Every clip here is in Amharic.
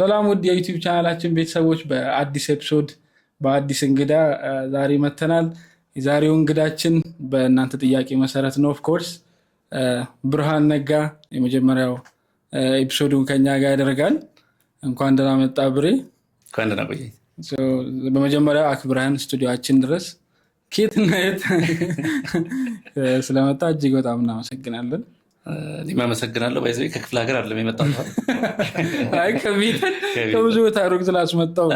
ሰላም ውድ የዩቲዩብ ቻናላችን ቤተሰቦች በአዲስ ኤፒሶድ በአዲስ እንግዳ ዛሬ መተናል። የዛሬው እንግዳችን በእናንተ ጥያቄ መሰረት ነው ኦፍ ኮርስ ብርሃን ነጋ የመጀመሪያው ኤፒሶዱን ከኛ ጋር ያደርጋል። እንኳን ደህና መጣ ብሬ። እንኳን ደህና ቆየኝ። በመጀመሪያ አክብረህን ስቱዲዮአችን ድረስ ከየትና የት ስለመጣ እጅግ በጣም እናመሰግናለን። እኔም አመሰግናለሁ። ባይዘይ ከክፍለ ሀገር አይደለም የመጣሁት። አይ ከብዙ ቦታ ሩቅ ስላስመጣሁ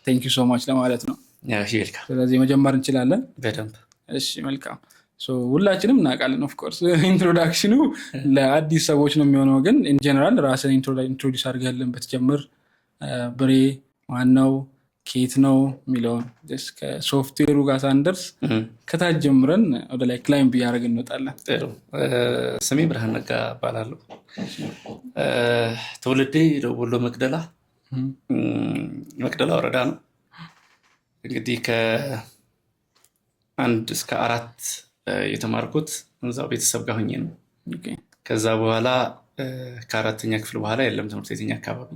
ቴንክ ዩ ሶ ማች ለማለት ነው። ስለዚህ መጀመር እንችላለን? በደንብ። እሺ መልካም። ሁላችንም እናውቃለን ኦፍ ኮርስ ኢንትሮዳክሽኑ ለአዲስ ሰዎች ነው የሚሆነው፣ ግን ኢን ጀነራል ራስን ኢንትሮዲውስ አድርገህልን ብትጀምር ብሬ ማነው ኬት ነው የሚለውን ከሶፍትዌሩ ጋር ሳንደርስ ከታች ጀምረን ወደ ላይ ክላይም እያደረግን እንወጣለን። ስሜ ብርሃን ነጋ እባላለሁ። ትውልዴ ደቡብ ወሎ መቅደላ ወረዳ ነው። እንግዲህ ከ1 እስከ 4 የተማርኩት እዛው ቤተሰብ ጋር ሆኜ ነው። ከዛ በኋላ ከ4ኛ ክፍል በኋላ የለም ትምህርት ቤተኛ አካባቢ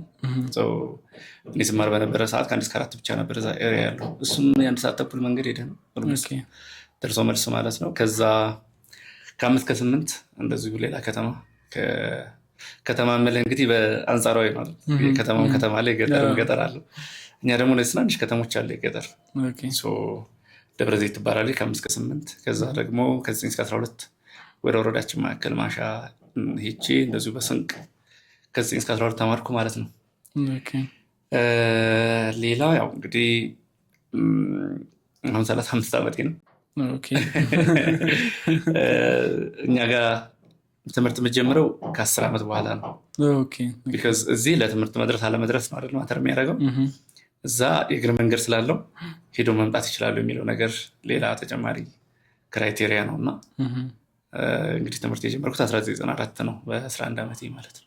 እኔ ስማር በነበረ ሰዓት ከ1 እስከ 4 ብቻ ነበር እዛ ኤሪያ ያለው። እሱም የ1 ሰዓት ተኩል መንገድ ሄደ ነው ደርሶ መልስ ማለት ነው። ከዛ ከ5 እስከ 8 እንደዚሁ ሌላ ከተማ መለህ እንግዲህ በአንጻራዊ ማለት ከተማም ከተማ ላይ ገጠርም ገጠር አለው። እኛ ደግሞ ትናንሽ ከተሞች አለ ገጠር ደብረ ዘይት ትባላለች ከ5 እስከ 8። ከዛ ደግሞ ከ9 እስከ 12 ወደ ወረዳችን ማዕከል ማሻ ሄቼ እንደዚሁ በስንቅ ከ9 እስከ 12 ተማርኩ ማለት ነው። ሌላ ያው እንግዲህ አሁን 35 ዓመቴ ነው። እኛ ጋር ትምህርት የምጀምረው ከ10 ዓመት በኋላ ነው። ቢካዝ እዚህ ለትምህርት መድረስ አለመድረስ ነው አይደል ማተር የሚያደርገው። እዛ የእግር መንገድ ስላለው ሄዶ መምጣት ይችላሉ የሚለው ነገር ሌላ ተጨማሪ ክራይቴሪያ ነው። እና እንግዲህ ትምህርት የጀመርኩት 1994 ነው በ11 ዓመቴ ማለት ነው።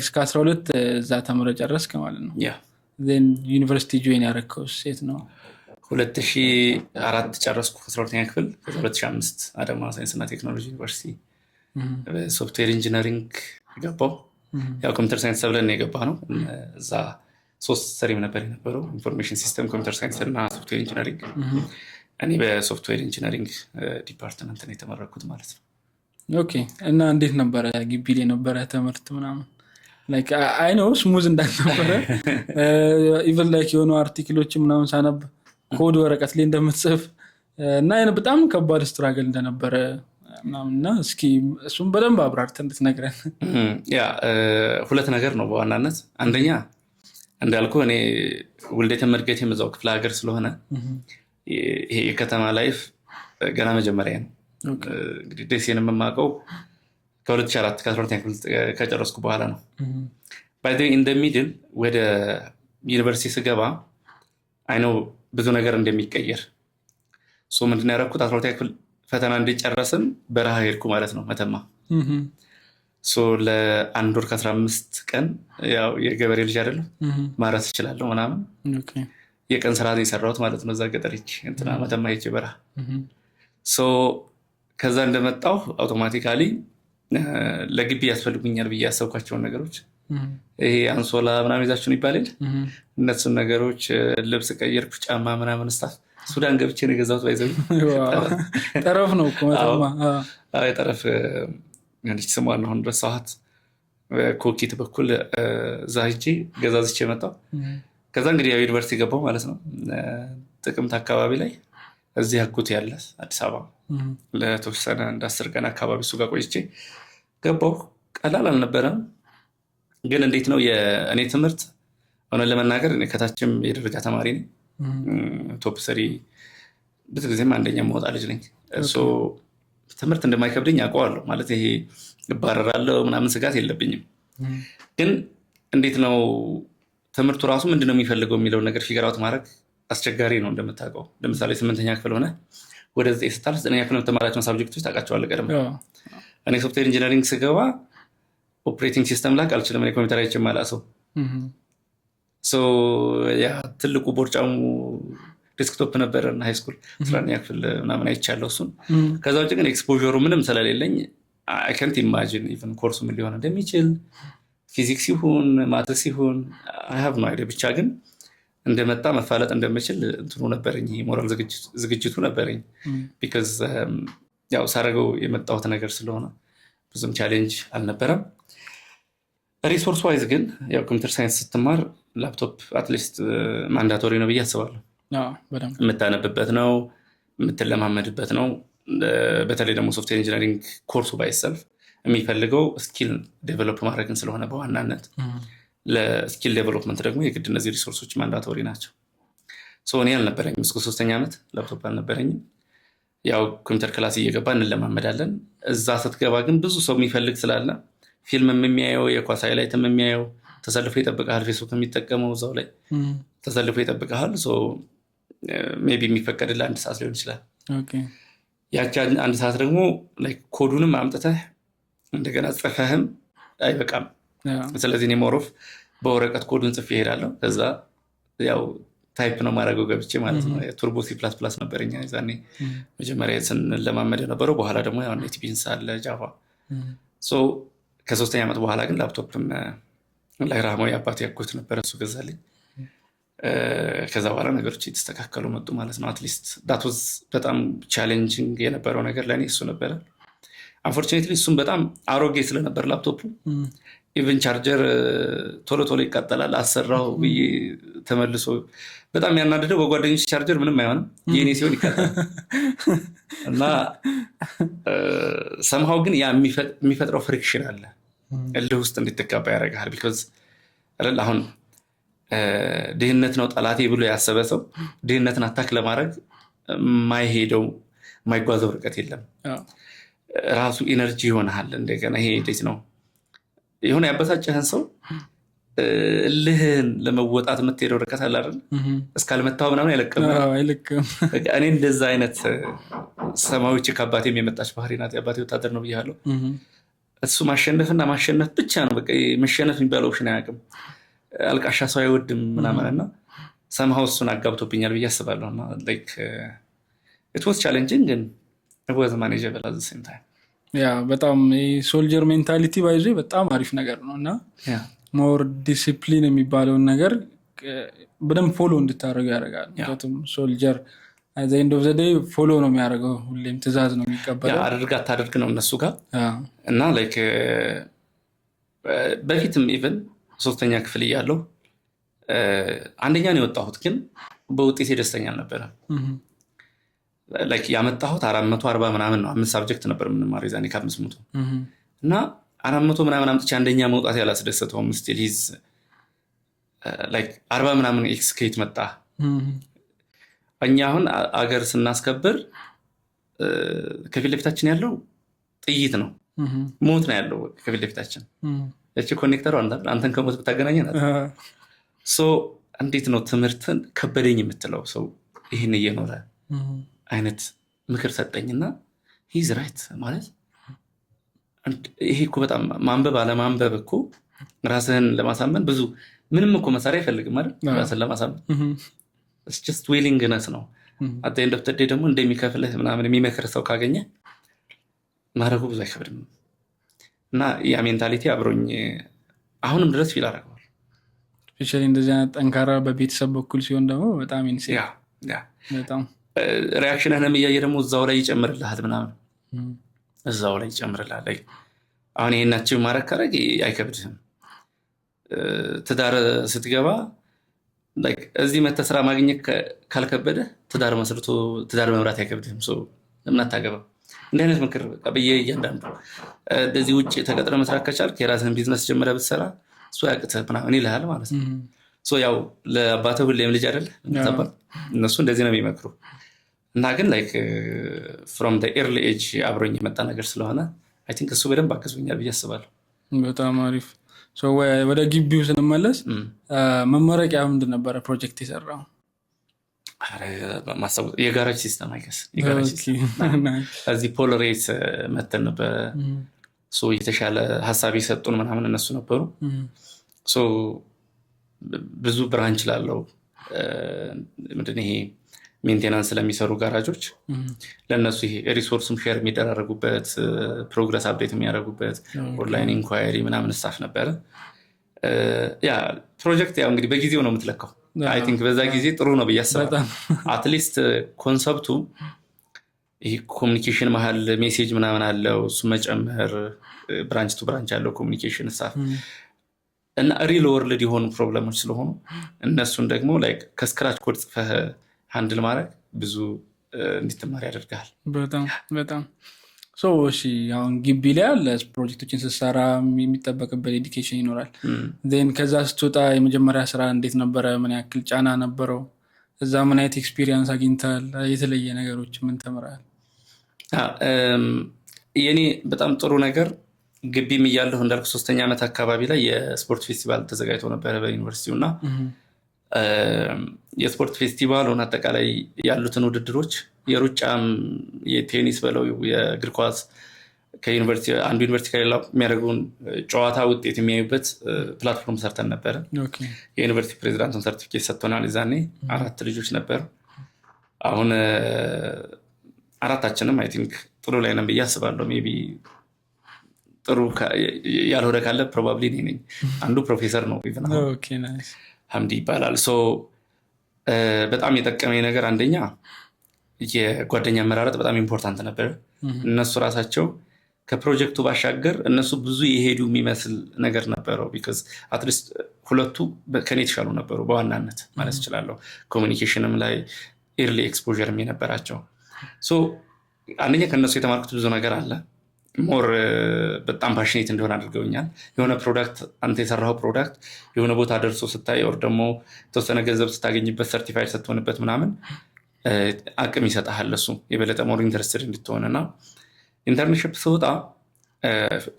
እስከ 12 እዛ ተምረህ ጨረስክ ማለት ነው? ዩኒቨርሲቲ ጆይን ያደረግከው ሴት ነው? 2004 ጨረስኩ 12ኛ ክፍል። 2005 አዳማ ሳይንስና ቴክኖሎጂ ዩኒቨርሲቲ በሶፍትዌር ኢንጂነሪንግ ገባሁ። ያው ኮምፒውተር ሳይንስ ተብለን የገባ ነው። እዛ 3 ስትሪም ነበር የነበረው፣ ኢንፎርሜሽን ሲስተም፣ ኮምፒውተር ሳይንስ እና ሶፍትዌር ኢንጂነሪንግ። እኔ በሶፍትዌር ኢንጂነሪንግ ዲፓርትመንት ነው የተመረኩት ማለት ነው። ኦኬ። እና እንዴት ነበረ ግቢ ላይ ነበረ ትምህርት ምናምን? ላይክ አይ ኖ ስሙዝ እንዳልነበረ ኢቭን ላይክ የሆኑ አርቲክሎች ምናምን ሳነብ ኮድ ወረቀት ላይ እንደምትጽፍ እና በጣም ከባድ ስትራግል እንደነበረ ምናምንና እስኪ እሱም በደንብ አብራርተህ እንድትነግረን። ሁለት ነገር ነው በዋናነት። አንደኛ እንዳልኩ እኔ ውልደቴም እድገቴም እዛው ክፍለ ሀገር ስለሆነ ይሄ የከተማ ላይፍ ገና መጀመሪያ ነው። እንግዲህ ደሴን የምማቀው ከ2004 ከ12ኛ ክፍል ከጨረስኩ በኋላ ነው። ባይ ዘ ዌይ ኢን ዘ ሚድል ወደ ዩኒቨርሲቲ ስገባ አይነው ብዙ ነገር እንደሚቀየር ምንድን ያደረኩት 12ኛ ክፍል ፈተና እንዲጨረስም በረሃ ሄድኩ ማለት ነው መተማ። ለ1 ወር ከ15 ቀን ያው የገበሬ ልጅ አይደለም ማረስ እችላለሁ ምናምን የቀን ስራ ነው የሰራሁት ማለት ነው። እዛ ገጠር ሄጄ መተማ ሄጄ በረሃ ከዛ እንደመጣሁ አውቶማቲካሊ ለግቢ ያስፈልጉኛል ብዬ ያሰብኳቸውን ነገሮች ይሄ አንሶላ ምናምን ይዛችሁን ይባላል እነሱን ነገሮች ልብስ ቀየርኩ፣ ጫማ ምናምን ስታፍ ሱዳን ገብቼ ነው የገዛሁት። ባይዘው ጠረፍ ነው እኮ መተማ። ጠረፍ እንዴት ስሟን አሁን ረሳኋት። ኮኪት በኩል እዛ ሄጄ ገዛዝቼ መጣሁ። ከዛ እንግዲህ ያው ዩኒቨርሲቲ ገባሁ ማለት ነው። ጥቅምት አካባቢ ላይ እዚህ አጎቴ ያለ አዲስ አበባ ለተወሰነ እንደ 10 ቀን አካባቢ እሱ ጋር ቆይቼ ገባሁ። ቀላል አልነበረም፣ ግን እንዴት ነው የእኔ ትምህርት ሆነን ለመናገር እኔ ከታችም የደረጃ ተማሪ ነኝ። ቶፕ 3 ብዙ ጊዜም አንደኛ መውጣ ልጅ ነኝ። ትምህርት እንደማይከብደኝ አውቀዋለሁ። ማለት ይሄ እባረራለሁ ምናምን ስጋት የለብኝም። ግን እንዴት ነው ትምህርቱ ራሱ ምንድነው የሚፈልገው የሚለው ነገር ፊገር አውት ማድረግ አስቸጋሪ ነው። እንደምታውቀው ለምሳሌ 8ኛ ክፍል ሆነ ወደ 9 ስታልፍ 9ኛ ክፍል የምትማራቸውን ሳብጀክቶች ታውቃቸዋለህ ቀድሞ። እኔ ሶፍትዌር ኢንጂነሪንግ ስገባ ኦፕሬቲንግ ሲስተም ላቅ አልችልም። እኔ ኮምፒውተር አይቼ ማላሰው ያ ትልቁ ቦርጫሙ ዴስክቶፕ ነበረና ሃይስኩል 11ኛ ክፍል ምናምን አይቻለሁ እሱን። ከዛ ውጭ ግን ኤክስፖዠሩ ምንም ስለሌለኝ I can't imagine even ኮርሱ ምን ሊሆን እንደሚችል ፊዚክስ ይሁን ማትስ ይሁን I have no idea ብቻ ግን እንደመጣ መፋለጥ እንደምችል እንትኑ ነበረኝ ሞራል ዝግጅቱ ነበረኝ because ያው ሳረገው የመጣሁት ነገር ስለሆነ ብዙም ቻሌንጅ አልነበረም ሪሶርስ ዋይዝ ግን ያው ኮምፒውተር ሳይንስ ስትማር ላፕቶፕ አትሊስት ማንዳቶሪ ነው ብዬ አስባለሁ በጣም የምታነብበት ነው የምትለማመድበት ነው በተለይ ደግሞ ሶፍትዌር ኢንጂነሪንግ ኮርሱ ባይሰልፍ የሚፈልገው ስኪል ዴቨሎፕ ማድረግን ስለሆነ በዋናነት ለስኪል ዴቨሎፕመንት ደግሞ የግድ እነዚህ ሪሶርሶች ማንዳቶሪ ናቸው እኔ አልነበረኝም እስከ 3ኛ ዓመት ላፕቶፕ አልነበረኝም ያው ኮምፒውተር ክላስ እየገባን እንለማመዳለን እዛ ስትገባ ግን ብዙ ሰው የሚፈልግ ስላለ ፊልም የሚያየው የኳስ ሃይላይትም የሚያየው ተሰልፎ ይጠብቃል ፌስቡክ የሚጠቀመው እዛው ላይ ተሰልፎ ይጠብቃል ሜቢ የሚፈቀድልህ 1 ሰዓት ሊሆን ይችላል ያቺ 1 ሰዓት ደግሞ ኮዱንም አምጥተህ እንደገና ጽፈህም አይበቃም ስለዚህ እኔ ሞሮፍ በወረቀት ኮዱን ጽፌ እሄዳለሁ ከዛ ያው ታይፕ ነው ማድረገው ገብቼ ማለት ነው ቱርቦ C++ ነበርኛ ዛኔ መጀመሪያ ስንለማመድ ነበረው በኋላ ደግሞ ያው ኔትቢንስ አለ ጃቫ ከ3ኛ ዓመት በኋላ ግን ላፕቶፕም ላይ ራህማው ያባቴ ያኩት ነበር እሱ ገዛልኝ ከዛ በኋላ ነገሮች የተስተካከሉ መጡ ማለት ነው አትሊስት that was በጣም ቻሌንጂንግ የነበረው ነገር ለኔ እሱ ነበር unfortunately እሱም በጣም አሮጌ ስለነበር ላፕቶፑ ኢቭን ቻርጀር ቶሎ ይቃጠላል አሰራው ብዬ ተመልሶ በጣም ያናደደው በጓደኞች ቻርጀር ምንም አይሆንም የኔ ሲሆን ይቃጠላል እና somehow ግን ያ የሚፈጥረው ፍሪክሽን አለ እልህ ውስጥ እንድትጋባ ያደርጋል because አሁን ድህነት ነው ጠላቴ ብሎ ያሰበ ሰው ድህነትን አታክ ለማድረግ ማይሄደው ማይጓዘው ርቀት የለም ራሱ ኢነርጂ ይሆናል እንደገና ይሄ እንዴት ነው የሆነ ያበሳጨህን ሰው እልህን ለመወጣት የምትሄደው ርቀት አለ አይደል እስካልመታው ምናምን አይለቅም እኔ እንደዛ አይነት ሰማዮች ከአባቴም የመጣች ባህሪ ናት ያባቴ ወታደር ነው ብያለሁ እሱ ማሸነፍና ማሸነፍ ብቻ ነው በቃ መሸነፍ የሚባለው ኦፕሽን አያውቅም አልቃሻ ሰው አይወድም ምናምንና somehow እሱን አጋብቶብኛል ብዬ አስባለሁና like it was challenging and it was manageable at the same time በጣም ሶልጀር ሜንታሊቲ ባይዞ በጣም አሪፍ ነገር ነውና ሞር ዲሲፕሊን የሚባለው ነገር በደንብ ፎሎ እንድታረጉ ያደርጋል ምክንያቱም ሶልጀር at the end of the day ፎሎ ነው የሚያደርገው ሁሌም ትእዛዝ ነው የሚቀበለው አድርግ ነው እነሱ ጋር እና like በፊትም ኢቭን 3ኛ ክፍል እያለሁ አንደኛ ነው የወጣሁት ግን በውጤቴ ደስተኛ አልነበረም like ያመጣሁት 440 ምናምን ነው 5 ሳብጀክት ነበር ምንማረው ዛኔ ከ500 እና 400 ምናምን አምጥቼ አንደኛ መውጣት ያላስደሰተውም still is like 40 ምናምን ኤክስኬት መጣ እኛ አሁን አገር ስናስከብር ከፊት ለፊታችን ያለው ጥይት ነው ሞት ነው ያለው ከፊት ለፊታችን እቺ ኮኔክተሩ አንተን ከሞት ብታገናኘናት እንዴት ነው ትምህርትን ከበደኝ የምትለው ሰው ይሄን እየኖረ አይነት ምክር ሰጠኝና he's right ማለት ይሄ እኮ በጣም ማንበብ አለማንበብ እኮ ራስህን ለማሳመን ብዙ ምንም እኮ መሳሪያ አይፈልግም አይደል ራስህን ለማሳመን it's just willingness ነው at the end of the day ደግሞ እንደሚከፍልህ ምናምን የሚመክር ሰው ካገኘ ማረጉ ብዙ አይከብድም እና ያ ሜንታሊቲ አብሮኝ አሁንም ድረስ ፊል አደርጋለሁ ስፔሻሊ እንደዚህ አይነት ጠንካራ በቤተሰብ በኩል ሲሆን ደግሞ በጣም ኢንሴ በጣም ሪአክሽንህንም እያየ ደግሞ እዛው ላይ ይጨምርልሃል ምናምን እዛው ላይ ይጨምርልሃል አሁን ይሄናችሁ ማረግ ካረግ አይከብድህም ትዳር ስትገባ like እዚህ መተስራ ማግኘት ካልከበደ ትዳር መስርቶ ትዳር መምራት አይከብድህም ለምን አታገባ እንደ አይነት ምክር በቃ እያንዳንዱ እንደዚህ ውጭ ተቀጥረ መስራት ከቻልክ የራስህን ቢዝነስ ጀምረህ ብትሰራ እሱ ያቅትህ ምናምን ይልሃል ማለት ነው ያው ለአባትህ ሁሌም ልጅ አይደል እነሱ እንደዚህ ነው የሚመክሩ እና ግን like from the early age አብሮኝ የመጣ ነገር ስለሆነ I think እሱ በደንብ አግዞኛል ብዬ አስባለሁ በጣም አሪፍ ወደ ግቢው ስንመለስ መመረቂያ ምንድን ነበር ፕሮጀክት የሰራው ማስተው የጋራጅ ሲስተም አይገስ የጋራጅ ሲስተም እዚህ ፖለሬት መተን ነበር የተሻለ ሐሳብ ይሰጡን ምናምን እነሱ ነበሩ ብዙ ብራንች ላለው ምንድን ይሄ ሜንቴናንስ ለሚሰሩ ጋራጆች ለነሱ ይሄ ሪሶርስም ሼር የሚደራረጉበት ፕሮግረስ አፕዴት የሚያደርጉበት ኦንላይን ኢንኳየሪ ምናምን ስታፍ ነበረ። ያ ፕሮጀክት ያው እንግዲህ በጊዜው ነው የምትለካው። አይ ቲንክ በዛ ጊዜ ጥሩ ነው ብዬ አስባለሁ። አትሊስት ኮንሰፕቱ ይሄ ኮሚኒኬሽን መሀል ሜሴጅ ምናምን አለው እሱ መጨመር ብራንች ቱ ብራንች ያለው ኮሚኒኬሽን ስታፍ እና ሪል ወርልድ የሆኑ ፕሮብለሞች ስለሆኑ እነሱን ደግሞ ላይክ ከስክራች ኮድ ጽፈህ ሃንድል ማድረግ ብዙ እንድትማር ያደርጋል። በጣም እሺ አሁን ግቢ ላይ ያለ ፕሮጀክቶችን ስትሰራ የሚጠበቅበት ኤዱኬሽን ይኖራል። ዜን ከዛ ስትወጣ የመጀመሪያ ስራ እንዴት ነበረ? ምን ያክል ጫና ነበረው? እዛ ምን አይነት ኤክስፒሪየንስ አግኝተሃል? የተለየ ነገሮች ምን ተምረሃል? የኔ በጣም ጥሩ ነገር ግቢም እያለሁ እንዳልኩ 3ኛ ዓመት አካባቢ ላይ የስፖርት ፌስቲቫል ተዘጋጅቶ ነበረ በዩኒቨርሲቲው እና የስፖርት ፌስቲቫሉን አጠቃላይ ያሉትን ውድድሮች የሩጫም የቴኒስ በለው የእግር ኳስ ከዩኒቨርሲቲ አንዱ ዩኒቨርሲቲ ከሌላው የሚያደርጉን ጨዋታ ውጤት የሚያዩበት ፕላትፎርም ሰርተን ነበረ። የዩኒቨርሲቲ ፕሬዚዳንቱን ሰርቲፊኬት ሰጥቶናል። ዛኔ 4 ልጆች ነበር። አሁን 4ታችንም አይ ቲንክ ጥሩ ላይ ነን ብዬ አስባለሁ። ሜይ ቢ ጥሩ ያልሆነ ካለ ፕሮባብሊ እኔ ነኝ። አንዱ ፕሮፌሰር ነው ሐምዲ ይባላል። በጣም የጠቀመኝ ነገር አንደኛ የጓደኛ አመራረጥ በጣም ኢምፖርታንት ነበር። እነሱ ራሳቸው ከፕሮጀክቱ ባሻገር እነሱ ብዙ የሄዱ የሚመስል ነገር ነበረው። ቢካዝ አትሊስት ሁለቱ ከኔ የተሻሉ ነበሩ በዋናነት ማለት እችላለሁ። ኮሚኒኬሽንም ላይ ኤርሊ ኤክስፖዠርም የነበራቸው። አንደኛ ከእነሱ የተማርኩት ብዙ ነገር አለ። ሞር በጣም ፓሽኔት እንደሆነ አድርገውኛል። የሆነ ፕሮዳክት አንተ የሰራው ፕሮዳክት የሆነ ቦታ ደርሶ ስታይ ወር ደግሞ ተወሰነ ገንዘብ ስታገኝበት ሰርቲፋይድ ስትሆንበት ምናምን አቅም ይሰጣል። እሱ የበለጠ ሞር ኢንተረስትድ እንድትሆንና ኢንተርንሺፕ ስወጣ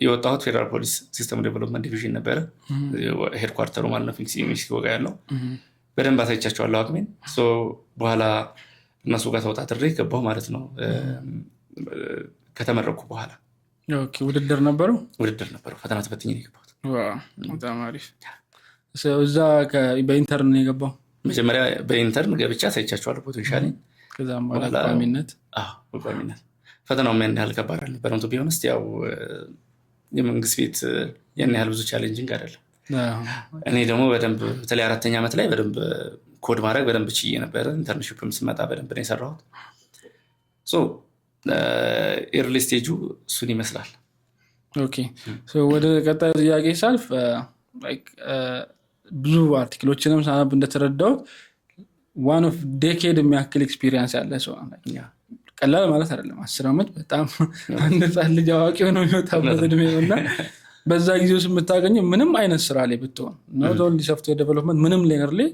የወጣሁት ፌደራል ፖሊስ ሲስተም ዴቨሎፕመንት ዲቪዥን ነበረ። ሄድኳርተሩ ማለት ነው ሜክሲኮ ጋር ያለው። በደንብ አሳይቻቸዋለሁ አቅሜን። በኋላ እነሱ ጋር ተወጣጥሬ ገባሁ ማለት ነው ከተመረኩ በኋላ። ውድድር ነበረው? ውድድር ነበረው። ፈተና ተፈትኜ ነው የገባሁት። በጣም አሪፍ። እዛ በኢንተርን ነው የገባው? መጀመሪያ በኢንተርን ገብቻ አሳይቻቸዋለሁ ፖቴንሻሊ። ከዛም በኋላ ቋሚነት? ቋሚነት። ፈተናው ያን ያህል ከባድ አልነበረም። ቱ ቢሆንስት ያው የመንግስት ቤት ያን ያህል ብዙ ቻሌንጂንግ አይደለም። እኔ ደግሞ በደንብ በተለይ 4ኛ ዓመት ላይ በደንብ ኮድ ማድረግ በደንብ ችዬ ነበረ። ኢንተርንሺፕም ስመጣ በደንብ ነው የሰራሁት። ኤርሊ ስቴጁ እሱን ይመስላል። ወደ ቀጣዩ ጥያቄ ሳልፍ ብዙ አርቲክሎችንም ሳነብ እንደተረዳሁት ዋን ኦፍ ዴኬድ የሚያክል ኤክስፒሪየንስ ያለ ሰው ቀላል ማለት አይደለም። 10 ዓመት በጣም አንድ ህፃን ልጅ አዋቂ ሆኖ የሚወጣበት እድሜ ነው እና በዛ ጊዜ ውስጥ የምታገኘው ምንም አይነት ስራ ላይ ብትሆን ኖት ኦንሊ ሶፍትዌር ዴቨሎፕመንት ምንም ሌነር ላይ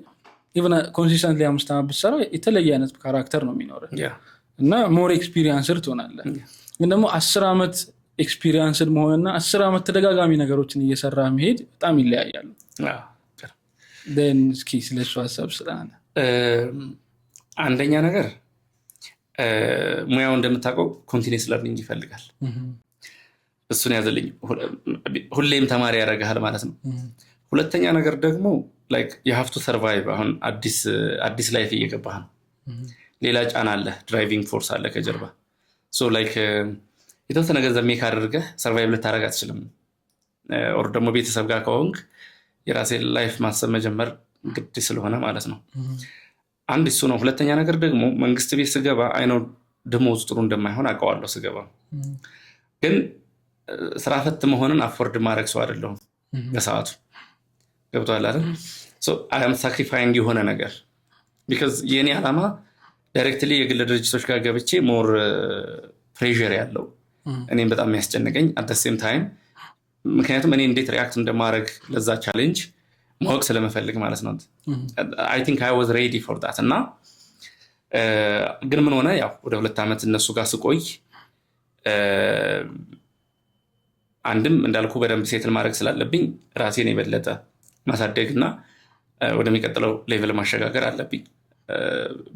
ኢቨን ኮንሲስተንትሊ 5 ዓመት ብትሰራ የተለየ አይነት ካራክተር ነው የሚኖረው እና ሞር ኤክስፒሪየንስድ ትሆናለህ። ግን ደግሞ 10 ዓመት ኤክስፒሪየንስድ መሆንና 10 ዓመት ተደጋጋሚ ነገሮችን እየሰራ መሄድ በጣም ይለያያሉ። እስኪ ስለሱ ሀሳብ ስላለ አንደኛ ነገር ሙያው እንደምታውቀው ኮንቲኒስ ለርኒንግ ይፈልጋል። እሱን ያዘልኝ ሁሌም ተማሪ ያደርግሃል ማለት ነው። ሁለተኛ ነገር ደግሞ ላይክ you have to survive። አሁን አዲስ ላይፍ እየገባህ ነው። ሌላ ጫና አለ፣ ድራይቪንግ ፎርስ አለ ከጀርባ። ላይክ የተወሰነ ገንዘብ ሜክ አድርገህ ሰርቫይቭ ልታደርግ አትችልም። ኦር ደግሞ ቤተሰብ ጋር ከሆንክ የራሴን ላይፍ ማሰብ መጀመር ግድ ስለሆነ ማለት ነው። አንድ እሱ ነው። ሁለተኛ ነገር ደግሞ መንግስት ቤት ስገባ አይነው ደሞዝ ጥሩ እንደማይሆን አውቀዋለሁ ስገባ። ግን ስራ ፈት መሆንን አፎርድ ማድረግ ሰው አይደለሁም በሰዓቱ። ገብቶሃል አይደል? አይ አም ሳክሪፋይንግ የሆነ ነገር ቢካዝ የኔ ዓላማ ዳይሬክትሊ የግል ድርጅቶች ጋር ገብቼ ሞር ፕሬዠር ያለው እኔም በጣም የሚያስጨንቀኝ አት ዘ ሴም ታይም ምክንያቱም እኔ እንዴት ሪያክት እንደማድረግ ለዛ ቻሌንጅ ማወቅ ስለመፈልግ ማለት ነው። I think I was ready for that። እና ግን ምን ሆነ ያው ወደ 2 ዓመት እነሱ ጋር ስቆይ አንድም እንዳልኩ በደንብ ሴትል ማድረግ ስላለብኝ ራሴን የበለጠ ማሳደግና ወደሚቀጥለው ሌቭል ማሸጋገር አለብኝ።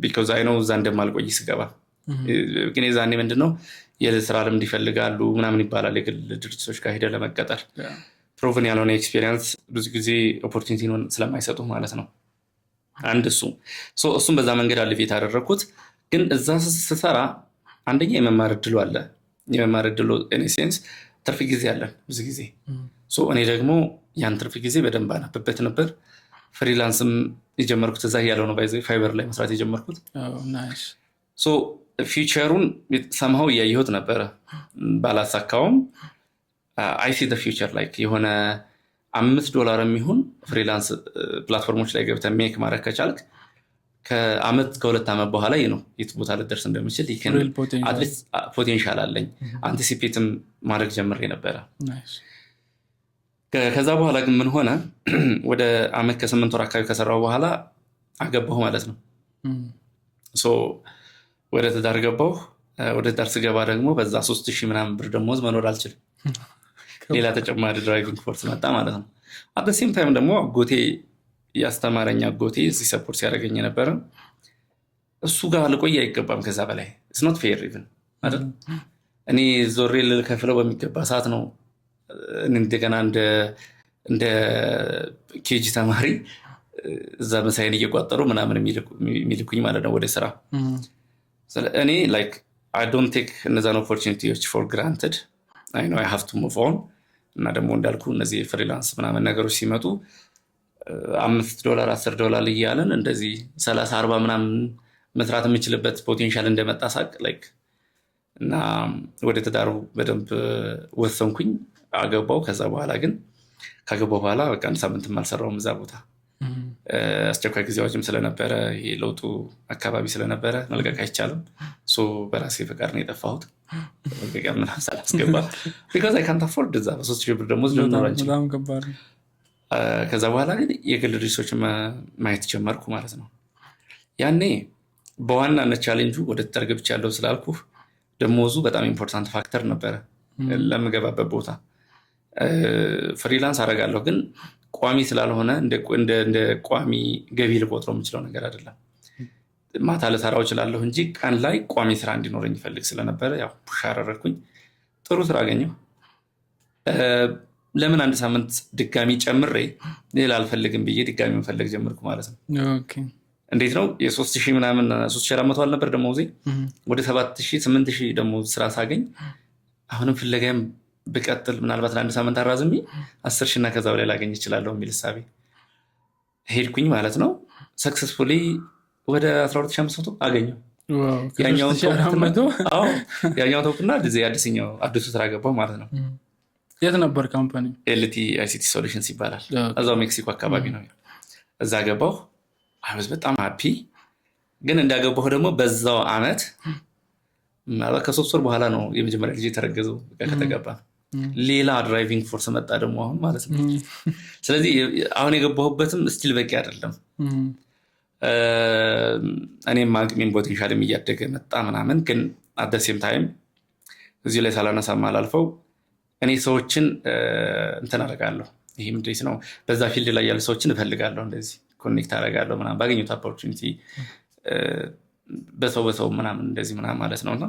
because I know እዛ እንደማልቆይ ስገባ ግን የዛኔ ምንድነው የስራ ልምድ ይፈልጋሉ ምናምን ይባላል የግል ድርጅቶች ጋር ሄደህ ለመቀጠር ፕሮቨን ያልሆነ ኤክስፒሪየንስ ብዙ ጊዜ ኦፖርቹኒቲ ስለማይሰጡ ማለት ነው። አንድ እሱም በዛ መንገድ አልፌት አደረግኩት። ግን እዛ ስሰራ አንደኛ የመማር እድሉ አለ። የመማር እድሉ ኢንሴንስ ትርፍ ጊዜ አለን ብዙ ጊዜ። እኔ ደግሞ ያን ትርፍ ጊዜ በደንብ አነብበት ነበር። ፍሪላንስም የጀመርኩት እዛ ያለው ነው። ባይዘ ፋይበር ላይ መስራት የጀመርኩት ፊውቸሩን ሰምሃው እያየሁት ነበረ። ባላሳካውም አይ ሲ ፊውቸር ላይክ የሆነ $5 የሚሆን ፍሪላንስ ፕላትፎርሞች ላይ ገብተህ ሜክ ማድረግ ከቻልክ ከአመት ከ2 ዓመት በኋላ ነው የት ቦታ ልደርስ እንደምችል አትሊስት ፖቴንሻል አለኝ። አንቲሲፔትም ማድረግ ጀምሬ ነበረ። ከዛ በኋላ ግን ምን ሆነ፣ ወደ አመት ከ8 ወር አካባቢ ከሰራው በኋላ አገባሁ ማለት ነው። ወደ ትዳር ገባሁ። ወደ ትዳር ስገባ ደግሞ በዛ 3,000 ምናምን ብር ደሞዝ መኖር አልችልም። ሌላ ተጨማሪ ድራይቪንግ ፎርስ መጣ ማለት ነው። አት ሴም ታይም ደግሞ አጎቴ ያስተማረኝ አጎቴ እዚህ ሰፖርት ሲያደርገኝ ነበረ። እሱ ጋር ልቆይ አይገባም ከዛ በላይ it's not fair even አይደል? እኔ ዞሬ ልከፍለው በሚገባ ሰዓት ነው እንደገና እንደ ኬጂ ተማሪ እዛ መሳይን እየቋጠሩ ምናምን የሚልኩኝ ማለት ነው ወደ ስራ። እኔ like I don't take እነዛን opportunities for granted. I know I have to move on። እና ደግሞ እንዳልኩ እነዚህ ፍሪላንስ ምናምን ነገሮች ሲመጡ $5 $10 እያለን እንደዚህ 30-40 ምናምን መስራት የምችልበት ፖቴንሻል እንደመጣ ሳቅ ላይክ እና ወደ ትዳሩ በደንብ ወሰንኩኝ፣ አገባው። ከዛ በኋላ ግን ካገባው በኋላ በቃ 1 ሳምንትም አልሰራውም እዛ ቦታ። አስቸኳይ ጊዜ አዋጅም ስለነበረ ይሄ ለውጡ አካባቢ ስለነበረ መልቀቅ አይቻልም። በራሴ ፈቃድ ነው የጠፋሁት። መልቀቂያ ምናምን ሳላስገባ because I can't afford እዛ በ3,000 ብር ደሞዝ ልኖር አልችልም። ከዛ በኋላ ግን የግል ድርጅቶች ማየት ጀመርኩ ማለት ነው። ያኔ በዋናነት ቻሌንጁ ወደ ትዳር ገብቻለሁ ስላልኩ ደሞዙ በጣም ኢምፖርታንት ፋክተር ነበረ ለምገባበት ቦታ። ፍሪላንስ አደርጋለሁ ግን ቋሚ ስላልሆነ እንደ ቋሚ ገቢ ልቆጥረው የምችለው ነገር አይደለም። ማታ ልሰራው እችላለሁ እንጂ ቀን ላይ ቋሚ ስራ እንዲኖረኝ ይፈልግ ስለነበረ ያው ፑሽ አደረግኩኝ። ጥሩ ስራ አገኘሁ። ለምን 1 ሳምንት ድጋሚ ጨምሬ ሌላ አልፈልግም ብዬ ድጋሚ መፈለግ ጀመርኩ ማለት ነው። እንዴት ነው የ3,000 ምናምን 3,400 አልነበር ደሞዜ፣ ወደ 7,000 8,000 ደሞዝ ስራ ሳገኝ አሁንም ፍለጋም ብቀጥል ምናልባት ለ1 ሳምንት አራዝሜ 10,000 እና ከዛ በላይ ላገኝ እችላለሁ የሚል እሳቤ ሄድኩኝ ማለት ነው። ሰክሰስፉሊ ወደ 12,500 አገኘሁ። ያኛው ተውኩና አዲሱ ስራ ገባሁ ማለት ነው። የት ነበር ካምፓኒ? ኤልቲ አይሲቲ ሶሉሽንስ ይባላል። እዛው ሜክሲኮ አካባቢ ነው። እዛ ገባሁ። አይወዝ በጣም ሃፒ። ግን እንዳገባሁ ደግሞ በዛው አመት ማለት ከ3 ወር በኋላ ነው የመጀመሪያ ልጅ የተረገዘው። ከተገባ ሌላ ድራይቪንግ ፎርስ መጣ ደግሞ አሁን ማለት ነው። ስለዚህ አሁን የገባሁበትም ስቲል በቂ አይደለም። እኔም አቅሜም ፖቴንሻልም እያደገ መጣ ምናምን። ግን አት ዘ ሴም ታይም እዚህ ላይ ሳላነሳ ማላልፈው እኔ ሰዎችን እንትን አደርጋለሁ። ይሄ ምንድነው ነው በዛ ፊልድ ላይ ያሉ ሰዎችን እፈልጋለሁ፣ እንደዚህ ኮኔክት አደርጋለሁ ምናምን ባገኘሁት ኦፖርቹኒቲ በሰው ምናምን እንደዚህ ምናምን ማለት ነውና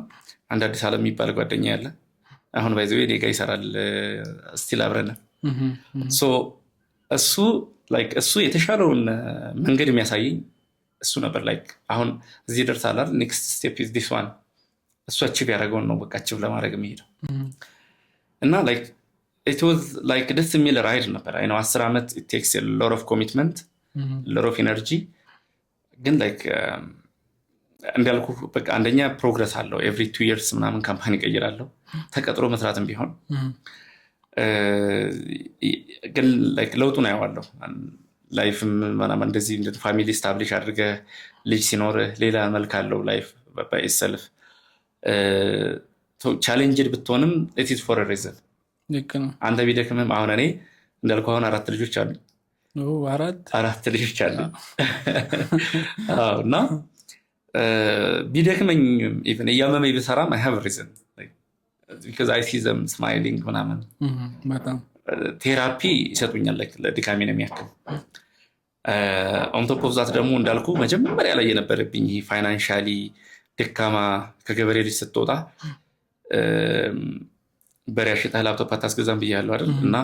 አንድ አዲስ አለም የሚባል ጓደኛ ያለ አሁን ባይዘው እኔ ጋር ይሰራል ስቲል አብረን። እሱ የተሻለውን መንገድ የሚያሳየኝ እሱ ነበር። ላይክ አሁን እዚህ ደርሳላል ኔክስት ስቴፕ ኢዝ ዲስ ዋን። እሱ አቺቭ ያደረገውን ነው በቃ አቺቭ ለማድረግ የሚሄደው እና ላይክ ኢት ዋዝ ላይክ ደስ የሚል ራይድ ነበር። አይ ነው 10 ዓመት it takes a lot of commitment, lot of energy። ግን ላይክ እንዳልኩ በቃ አንደኛ ፕሮግረስ አለው። ኤቭሪ 2 years ምናምን ካምፓኒ ቀይራለሁ ተቀጥሮ መስራትም ቢሆን። ግን ላይክ ለውጡን አየዋለሁ። ላይፍ ምናምን እንደዚህ እንደ ፋሚሊ ስታብሊሽ አድርገህ ልጅ ሲኖር ሌላ መልክ አለው ላይፍ ባይ ኢትሰልፍ። ቻሌንጅድ ብትሆንም it is for a reason። አንተ ቢደክምም አሁን እኔ እንዳልኩ አሁን 4 ልጆች አሉ። አራት ልጆች አሉ እና ቢደክመኝ ኢቭን እያመመኝ ብሰራም I have a reason because I see them smiling ምናምን ቴራፒ ይሰጡኛል ለድካሜ ነው የሚያክል። ኦን ቶፕ ኦፍ ዛት ደግሞ እንዳልኩ መጀመሪያ ላይ የነበረብኝ ፋይናንሻሊ ደካማ ከገበሬ ልጅ ስትወጣ በሬ አሽጠህ ላፕቶፕ አታስገዛም ብያለሁ አይደል? እና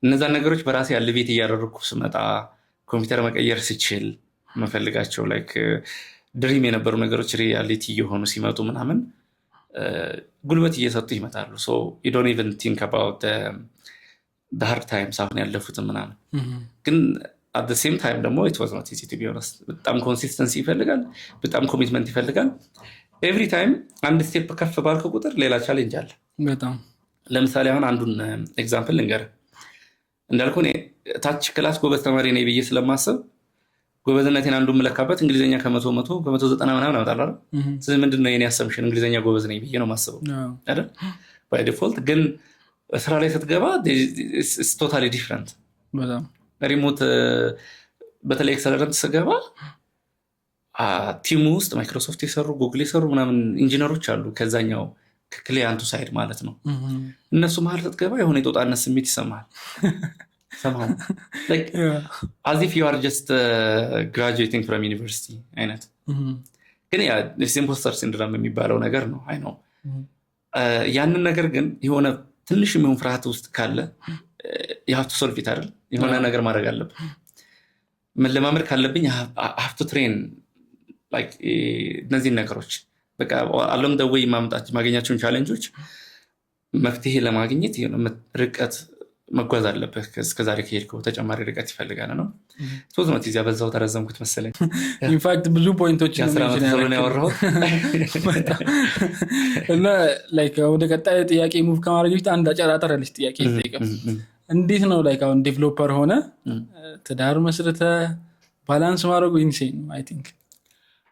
እነዛን ነገሮች በራሴ ያለ ቤት እያደረግኩ ስመጣ ኮምፒውተር መቀየር ስችል መፈልጋቸው ላይክ ድሪም የነበሩ ነገሮች ሪያሊቲ እየሆኑ ሲመጡ ምናምን ጉልበት እየሰጡ ይመጣሉ። ሶ you don't even think about the hard times አሁን ያለፉትን ምናምን ግን at the same time ደግሞ it was not easy to be honest። በጣም ኮንሲስተንሲ ይፈልጋል፣ በጣም ኮሚትመንት ይፈልጋል። ኤቭሪ ታይም አንድ ስቴፕ ከፍ ባልከ ቁጥር ሌላ ቻሌንጅ አለ በጣም። ለምሳሌ አሁን አንዱን ኤግዛምፕል ልንገርህ። እንዳልኩህ እኔ ታች ክላስ ጎበዝ ተማሪ ነኝ ብዬ ስለማስብ ጎበዝነቴን አንዱ መለካበት እንግሊዘኛ ከ100 ምናምን አመጣለሁ አይደል? ስለዚህ ምንድነው የኔ አሰምሽን እንግሊዘኛ ጎበዝ ነኝ ብዬ ነው የማስበው አይደል? ባይ ዲፎልት። ግን ስራ ላይ ስትገባ it's totally different በጣም። ሪሞት በተለይ ኤክሰለረንት ስገባ ቲሙ ውስጥ ማይክሮሶፍት የሰሩ ጉግል የሰሩ ምናምን ኢንጂነሮች አሉ ከዛኛው ከክሊያንቱ ሳይድ ማለት ነው። እነሱ መሀል ስትገባ የሆነ የጦጣነት ስሜት ይሰማል somehow like as if you are just graduating from university አይነት። ግን ያ ኢምፖስተር ሲንድሮም የሚባለው ነገር ነው። አይ ነው ያንን ነገር ግን የሆነ ትንሽ የሚሆን ፍርሃት ውስጥ ካለ you have to solve it አይደል? የሆነ ነገር ማድረግ አለብህ። መለማመድ ካለብኝ I have to train like እነዚህን ነገሮች በቃ along the way ማግኛቸውን ቻሌንጆች መፍትሄ ለማግኘት ርቀት መጓዝ አለብህ። እስከዛሬ ከሄድከው ተጨማሪ ርቀት ይፈልጋል ነው። ሶስት ነው እዚያ በዛው ተረዘምኩት መሰለኝ። ኢንፋክት ብዙ ፖይንቶች ነው ያወራሁት እና ላይክ ወደ ቀጣይ ጥያቄ ሙቭ ከማድረግ በፊት አንድ አጨራጠር ያለች ጥያቄ ይጠይቀም። እንዴት ነው ላይክ አሁን ዴቨሎፐር ሆነ ትዳር መስርተ ባላንስ ማድረጉ ኢንሴን አይ ቲንክ።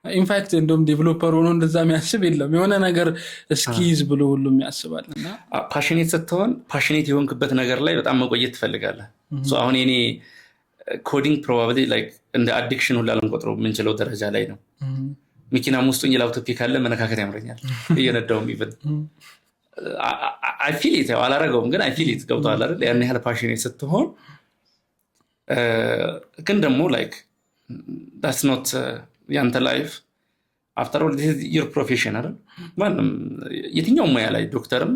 ኢንፋክት እንደውም ዴቨሎፐር ሆኖ እንደዛ የሚያስብ የለም። የሆነ ነገር እስኪዝ ብሎ ሁሉም ያስባል። እና ፓሽኔት ስትሆን ፓሽኔት የሆንክበት ነገር ላይ በጣም መቆየት ትፈልጋለህ። አሁን እኔ ኮዲንግ ፕሮባብሊ ላይክ እንደ አዲክሽን ሁላ ልንቆጥረው የምንችለው ደረጃ ላይ ነው። መኪና ውስጥ ላፕቶፕ ካለ መነካከት ያምረኛል እየነዳውም ኢቭን አይ ፊል ኢት አላረገውም ግን አይ ፊል ኢት ገብቶሃል አይደል? ያን ያህል ፓሽኔት ስትሆን ግን ደግሞ ላይክ that's not ያንተ ላይፍ አፍተር ኦል this is your profession አይደል? ማንም የትኛው ሙያ ላይ ዶክተርም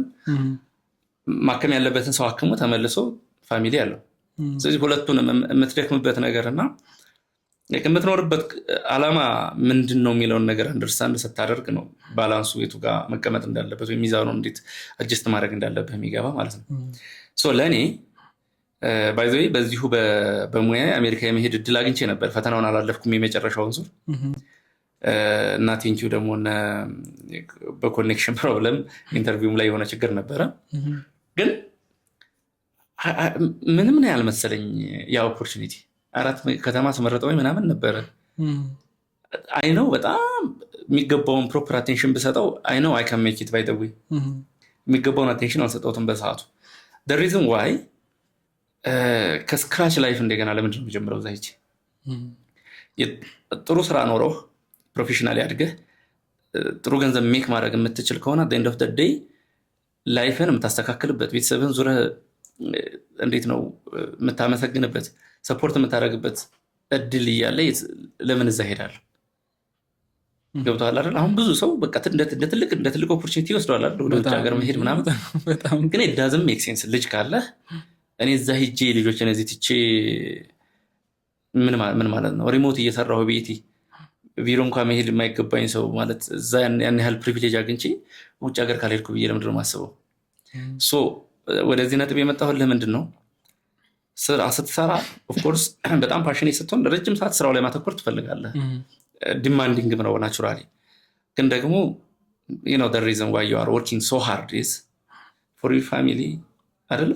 ማከም ያለበትን ሰው አክሞ ተመልሶ ፋሚሊ ያለው። ስለዚህ ሁለቱንም የምትደክምበት ነገርና የምትኖርበት ዓላማ ምንድነው የሚለውን ነገር አንደርስታንድ ስታደርግ ነው ባላንሱ የቱ ጋር መቀመጥ እንዳለበት ወይ ሚዛኑ እንዴት አጀስት ማድረግ እንዳለበት የሚገባ ማለት ነው። ሶ ለኔ ባይ ዘ ወይ በዚሁ በሙያ አሜሪካ የመሄድ እድል አግኝቼ ነበር። ፈተናውን አላለፍኩም የመጨረሻውን ዙር እና ቴንኪው ደግሞ በኮኔክሽን ፕሮብለም ኢንተርቪውም ላይ የሆነ ችግር ነበረ። ግን ምንም ነው ያልመሰለኝ ያ ኦፖርቹኒቲ 4 ከተማ ተመረጠው ምናምን ነበረ። አይ ነው በጣም የሚገባውን ፕሮፐር አቴንሽን ብሰጠው አይ ነው አይ ካን ሜክ ኢት ባይ ዘ ዌይ የሚገባውን አቴንሽን አልሰጠሁትም በሰዓቱ። the reason why ከስክራች ላይፍ እንደገና ለምንድን ነው የጀመረው? ዛይቺ ጥሩ ስራ ኖሮ ፕሮፌሽናሊ አድገህ ጥሩ ገንዘብ ሜክ ማድረግ የምትችል ከሆነ at the end of the day ላይፍን የምታስተካክልበት ቤተሰብህን ዙረህ እንዴት ነው የምታመሰግንበት ሰፖርት የምታደርግበት እድል እያለ ለምን እዛ ሄዳለሁ? ገብቶሃል አይደል? አሁን ብዙ ሰው በቃ እንደ ትልቅ ኦፖርቹኒቲ ይወስደዋል አይደል? ወደ ውጭ ሀገር መሄድ ምናምን። ግን it doesn't make sense። ልጅ ካለ እኔ እዛ ሄጄ ልጆችን እዚህ ትቼ ምን ማለት ነው? ሪሞት እየሰራሁ ቤቴ ቢሮ እንኳን መሄድ የማይገባኝ ሰው ማለት እዛ ያን ያህል ፕሪቪሌጅ አግኝቼ ውጭ ሀገር ካልሄድኩ ብዬ ለምንድን ነው የማስበው? ሶ ወደዚህ ነጥብ የመጣሁት ለምንድን ነው? ስራ ስትሰራ ኦፍኮርስ በጣም ፓሽኔት ስትሆን ረጅም ሰዓት ስራው ላይ ማተኮር ትፈልጋለህ። ዲማንዲንግ ነው ናቹራሊ። ግን ደግሞ you know the reason why you are working so hard is for your family አይደለ?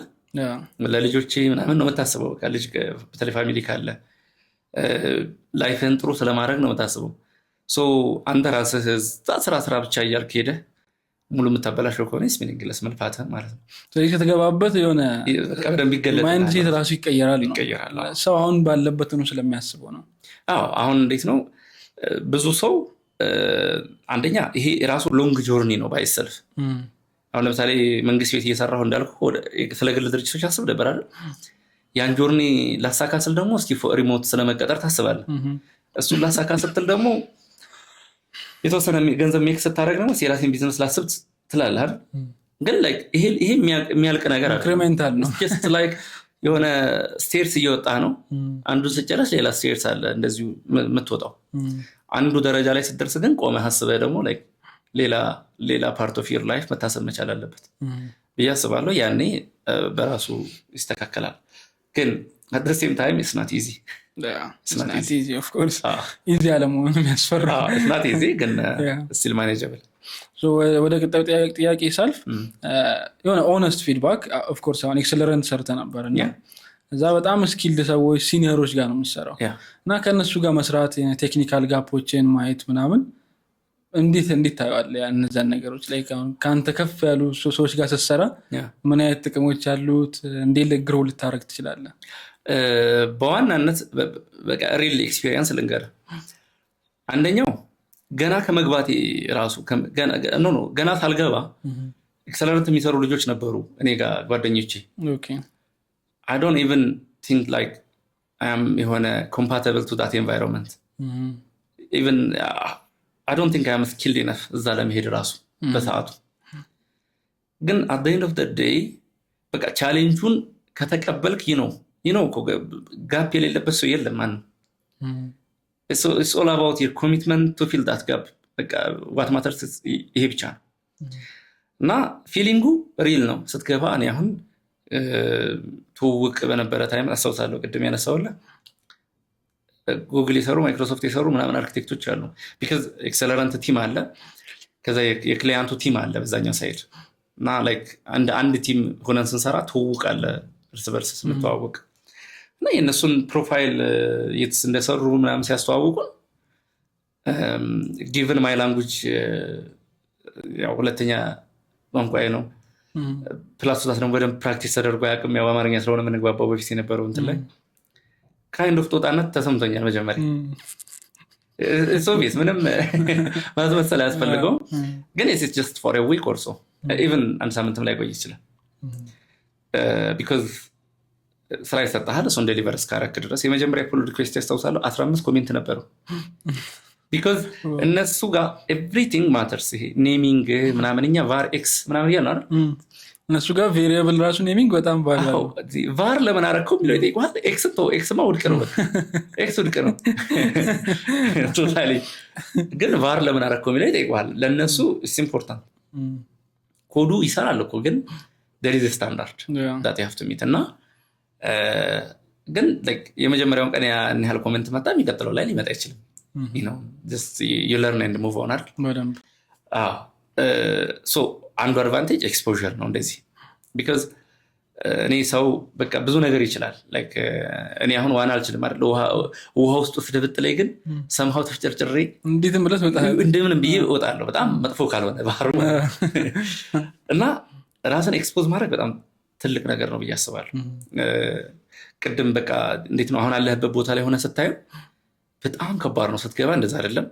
ለልጆቼ ምናምን ነው የምታስበው። ልጅ በተለይ ፋሚሊ ካለ ላይፍን ጥሩ ስለማድረግ ነው የምታስበው። ሶ አንተ ራስህ ስራ ብቻ እያልክ ሄደህ ሙሉ የምታበላሸው ከሆነ ሚኒንግለስ መልፋትህ ማለት ነው። ስለዚህ ከተገባበት የሆነ ማይንድ ሴት ራሱ ይቀየራል። ሰው አሁን ባለበት ነው ስለሚያስበው ነው። አሁን እንዴት ነው ብዙ ሰው አንደኛ ይሄ ራሱ ሎንግ ጆርኒ ነው ባይሰልፍ። አሁን ለምሳሌ መንግስት ቤት እየሰራሁ እንዳልኩ ስለ ግል ድርጅቶች አስብ ነበር አይደል? ያን ጆርኒ ላሳካ ስል ደግሞ እስኪ ሪሞት ስለመቀጠር ታስባለህ። እሱን ላሳካ ስትል ደግሞ የተወሰነ ገንዘብ ሜክ ስታደርግ ደግሞ የራስህን ቢዝነስ ላስብ ትላለህ አይደል? ግን ላይክ ይሄ የሚያልቅ ነገር ኢንክሪሜንታል ነው። just like የሆነ ስቴርስ እየወጣ ነው አንዱን ስጨረስ ሌላ ስቴርስ አለ እንደዚሁ የምትወጣው አንዱ ደረጃ ላይ ስትደርስ ግን ቆመህ አስበህ ደግሞ ላይክ ሌላ ፓርት ኦፍ ዩር ላይፍ መታሰብ መቻል አለበት ብዬ አስባለሁ ያኔ በራሱ ይስተካከላል ግን at the same time it's not easy it's not easy of course easy አለመሆኑ የሚያስፈራ it's not easy ግን still manageable so ወደ ቀጣዩ ጥያቄ ሳልፍ የሆነ ኦነስት ፊድባክ ኦፍ ኮርስ አሁን ኤክሰለረንት ሰርተ ነበርና እዛ በጣም ስኪልድ ሰዎች ሲኒየሮች ጋር ነው የምትሰራው እና ከነሱ ጋር መስራት ቴክኒካል ጋፖችን ማየት ምናምን እንዴት ታያለህ እነዛን ነገሮች ላይ ካንተ ከፍ ያሉ ሰዎች ጋር ስትሰራ ምን አይነት ጥቅሞች አሉት እንዴት ለግሮ ልታረግ ትችላለህ በዋናነት በቃ ሪል ኤክስፒሪየንስ ልንገርህ አንደኛው ገና ከመግባቴ ራሱ ገና ሳልገባ ኤክሰለረንት የሚሰሩ ልጆች ነበሩ እኔ ጋር ጓደኞቼ I don't even think like I am የሆነ compatible to that environment even I don't think I am skilled enough እዛ ለመሄድ ራሱ በሰዓቱ ግን at the end of the day በቃ ቻሌንጁን ከተቀበልክ እኮ ጋፕ የሌለበት ሰው የለም ማን it's all about your commitment to fill that gap በቃ what matters ይሄ ብቻ ነው እና ፊሊንጉ ሪል ነው ስትገባ እኔ አሁን ትውውቅ በነበረ ታይም አስተውሳለሁ ቅድም ያነሳውላ ጉግል ይሰሩ ማይክሮሶፍት ይሰሩ ምናምን አርኪቴክቶች አሉ because ኤክሰለረንት ቲም አለ ከዛ የክላይንቱ ቲም አለ በዛኛው ሳይድ እና like አንድ ቲም ሆነን ስንሰራ ትውውቅ አለ እርስ በርስ ስንተዋወቅ እና የነሱን ፕሮፋይል የትስ እንደሰሩ ምናምን ሲያስተዋውቁ given my language ያው ሁለተኛ ቋንቋዬ ነው ፕላስ ደግሞ በደንብ ፕራክቲስ ተደርጎ ያቅም ያው አማርኛ ስለሆነ የምንግባባው በፊት የነበረው እንትን ላይ kind of ጦጣነት ተሰምቶኛል መጀመሪያ it's obvious ምንም ማስመሰል አያስፈልገውም ግን it's just for a week or so even አንድ ሳምንትም ላይ ቆይ ይችላል because ስራ ይሰጣል እሱን ዴሊቨር እስካረክ ድረስ የመጀመሪያ ፑል ሪኩዌስት ያስታውሳለሁ 15 ኮሜንት ነበሩ because እነሱ ጋር everything matters ይሄ ኔሚንግ ምናምንኛ var x ምናምን ያለው አይደል እነሱ ጋር ቬሪየብል ራሱ ኔሚንግ በጣም ባላው var ለምን አረከው የሚለው ይጠይቁሃል x ማ ውድቅ ነው x ውድቅ ነው ቶታሊ ግን var ለምን አረከው የሚለው ይጠይቁሃል ለነሱ it's important ኮዱ ይሰራል እኮ ግን there is a standard that you have to meet እና ግን like የመጀመሪያውን ቀን ያን ያህል ኮሜንት መጣ የሚቀጥለው ላይ ሊመጣ ይችላል you know just you learn and move on madam so አንዱ አድቫንቴጅ ኤክስፖዠር ነው እንደዚህ because እኔ ሰው በቃ ብዙ ነገር ይችላል like እኔ አሁን ዋና አልችልም አይደል ውሃ ውስጥ ስደብጥ ላይ ግን somehow ተፍጨርጭሬ እንዴት ማለት እንደምንም ብዬ እወጣለሁ በጣም መጥፎ ካልሆነ ባህሩ እና ራስን ኤክስፖዝ ማድረግ በጣም ትልቅ ነገር ነው ብዬ አስባለሁ ቅድም በቃ እንዴት ነው አሁን አለህበት ቦታ ላይ ሆነ ስታዩ በጣም ከባድ ነው ስትገባ እንደዛ አይደለም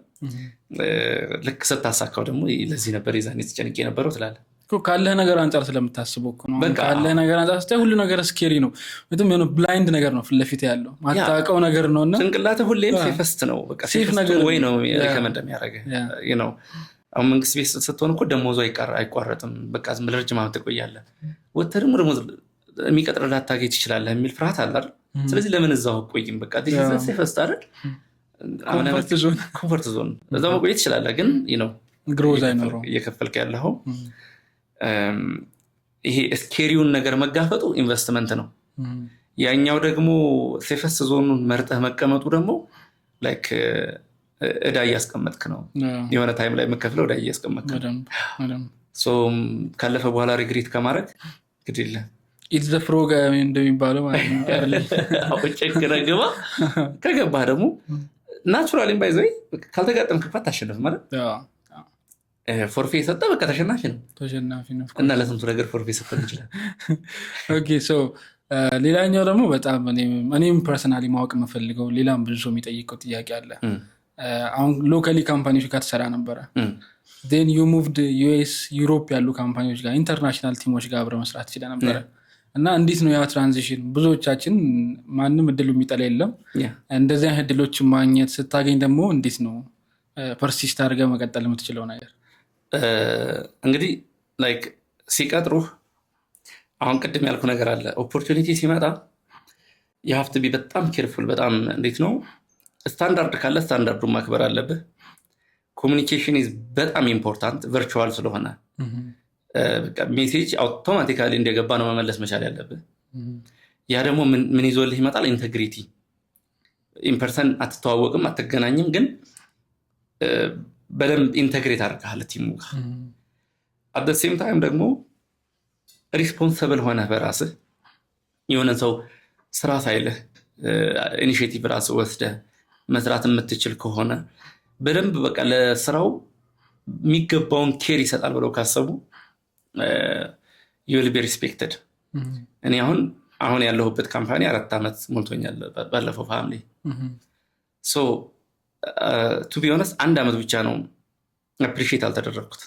ልክ ስታሳካው ደግሞ ለዚህ ነበር ይዛኔ ተጨንቄ ነበረው ትላለህ ካለ ነገር አንፃር ስለምታስበው ነው ካለ ነገር አንፃር ስታይ ሁሉ ነገር ስኬሪ ነው ምንም የሆነ ብላይንድ ነገር ነው ፍለፊት ያለው ማታውቀው ነገር ነውና ጭንቅላትህ ሁሌም ሴፈስት ነው በቃ ሴፍ ነገር ወይ ነው ሪከመንድ የሚያደርገው you know አሁን መንግስት ቤት ስትሆን እኮ ደሞዙ አይቋረጥም በቃ ዝም ብለህ ረጅም ዓመት ትቆያለህ ወተርም ደሞዝ የሚቀጥር ላታገኝ ትችላለህ የሚል ፍርሃት አለ አይደል ስለዚህ ለምን እዛው ቆይም በቃ this is ሴፈስት አይደል ኮምፎርት ዞን እዛው መቆየት ይችላል ግን you know ግሮዝ አይኖርም እየከፈልክ ያለው ይሄ ስኬሪውን ነገር መጋፈጡ ኢንቨስትመንት ነው ያኛው ደግሞ ሴፈስት ዞኑን መርጠህ መቀመጡ ደግሞ ላይክ እዳ እያስቀመጥክ ነው የሆነ ታይም ላይ መከፍለው እዳ እያስቀመጥክ ነው ሶ ካለፈ በኋላ ሪግሪት ከማድረግ ግድለ it's the frog እንደሚባለው ማለት ነው አውጭ ከገባ ደግሞ ናቹራሊ ባይዘይ ካልተጋጠምክበት ታሸንፍ ማለት ፎርፌ ሰጣ በቃ ተሸናፊ ነው እና ለስንቱ ነገር ፎርፌ ሰጣ ይችላል ኦኬ ሶ ሌላኛው ደግሞ በጣም እኔም ፐርሰናሊ ማወቅ የምፈልገው ሌላም ብዙ ሰው የሚጠይቀው ጥያቄ አለ አሁን ሎካሊ ካምፓኒዎች ጋር ተሰራ ነበረ then you moved US ዩሮፕ ያሉ ካምፓኒዎች ጋር ኢንተርናሽናል ቲሞች ጋር አብረ መስራት ይችላል ነበር እና እንዴት ነው ያ ትራንዚሽን ብዙዎቻችን ማንም እድሉ የሚጠላ የለም እንደዚህ አይነት እድሎች ማግኘት ስታገኝ ደግሞ እንዴት ነው ፐርሲስት አድርገህ መቀጠል የምትችለው ነገር እንግዲህ ላይክ ሲቀጥሩህ አሁን ቅድም ያልኩ ነገር አለ ኦፖርቹኒቲ ሲመጣ you have to be በጣም ኬርፉል በጣም እንዴት ነው ስታንዳርድ ካለ ስታንዳርዱን ማክበር አለብህ ኮሙኒኬሽን ኢዝ በጣም ኢምፖርታንት ቨርቹዋል ስለሆነ በቃ ሜሴጅ አውቶማቲካሊ እንደገባ ነው መመለስ መቻል ያለብህ ያ ደግሞ ምን ይዞልህ ይመጣል ኢንተግሪቲ ኢን ፐርሰን አትተዋወቅም አትገናኝም ግን በደንብ ኢንተግሬት አድርገሃል ቲሙ ጋር at the same time ደግሞ ሪስፖንሲብል ሆነ በራስህ የሆነ ሰው ስራ ሳይልህ ኢኒሺዬቲቭ ራስህ ወስደህ መስራት የምትችል ከሆነ በደንብ በቃ ለስራው የሚገባውን ኬር ይሰጣል ብለው ካሰቡ you will be respected እኔ አሁን ያለሁበት ካምፓኒ 4 አመት ሞልቶኛል ባለፈው ፋሚሊ so to be honest 1 አመት ብቻ ነው appreciate አልተደረኩት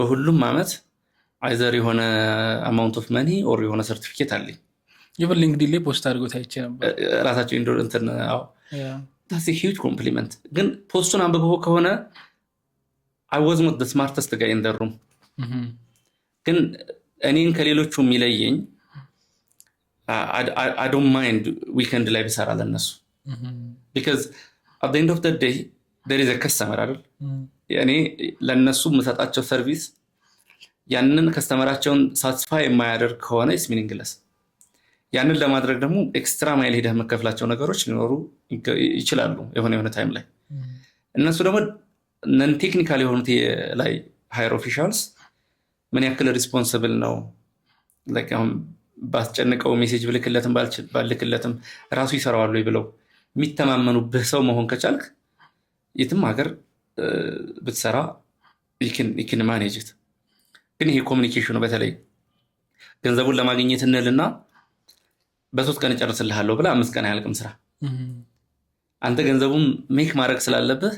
በሁሉም አመት either የሆነ amount of money or የሆነ certificate አለኝ even LinkedIn ላይ ፖስት አድርጎት አይቼ ነበር ራሳቸው ኢንዶር እንትን that's a huge compliment ግን ፖስቱን አንብበው ከሆነ I was not the smartest guy in the room ግን እኔን ከሌሎቹ የሚለየኝ I don't mind weekend ላይ ብሰራ ለነሱ because at the end of the day there is a customer አይደል ያኔ ለነሱ መሰጣቸው ሰርቪስ ያንን ከስተመራቸውን ሳቲስፋይ የማያደርግ ከሆነ is meaningless ያንን ለማድረግ ደግሞ ኤክስትራ ማይል ሄደህ መከፍላቸው ነገሮች ሊኖሩ ይችላሉ የሆነ ታይም ላይ እነሱ ደግሞ ነን ቴክኒካል የሆኑት ላይ ሃየር ኦፊሻልስ ምን ያክል ሪስፖንሲብል ነው like ባስጨነቀው ሜሴጅ ብልክለትም ባልክለትም ራሱ ይሰራዋል ብለው የሚተማመኑበት ሰው መሆን ከቻልክ የትም ሀገር ብትሰራ you can manage it ግን ይሄ ኮሙኒኬሽኑ በተለይ ገንዘቡን ለማግኘት እንልና በ3 ቀን ጨርስልሃለሁ ብላ 5 ቀን ያልቅም ስራ አንተ ገንዘቡን ሜክ ማድረግ ስላለበት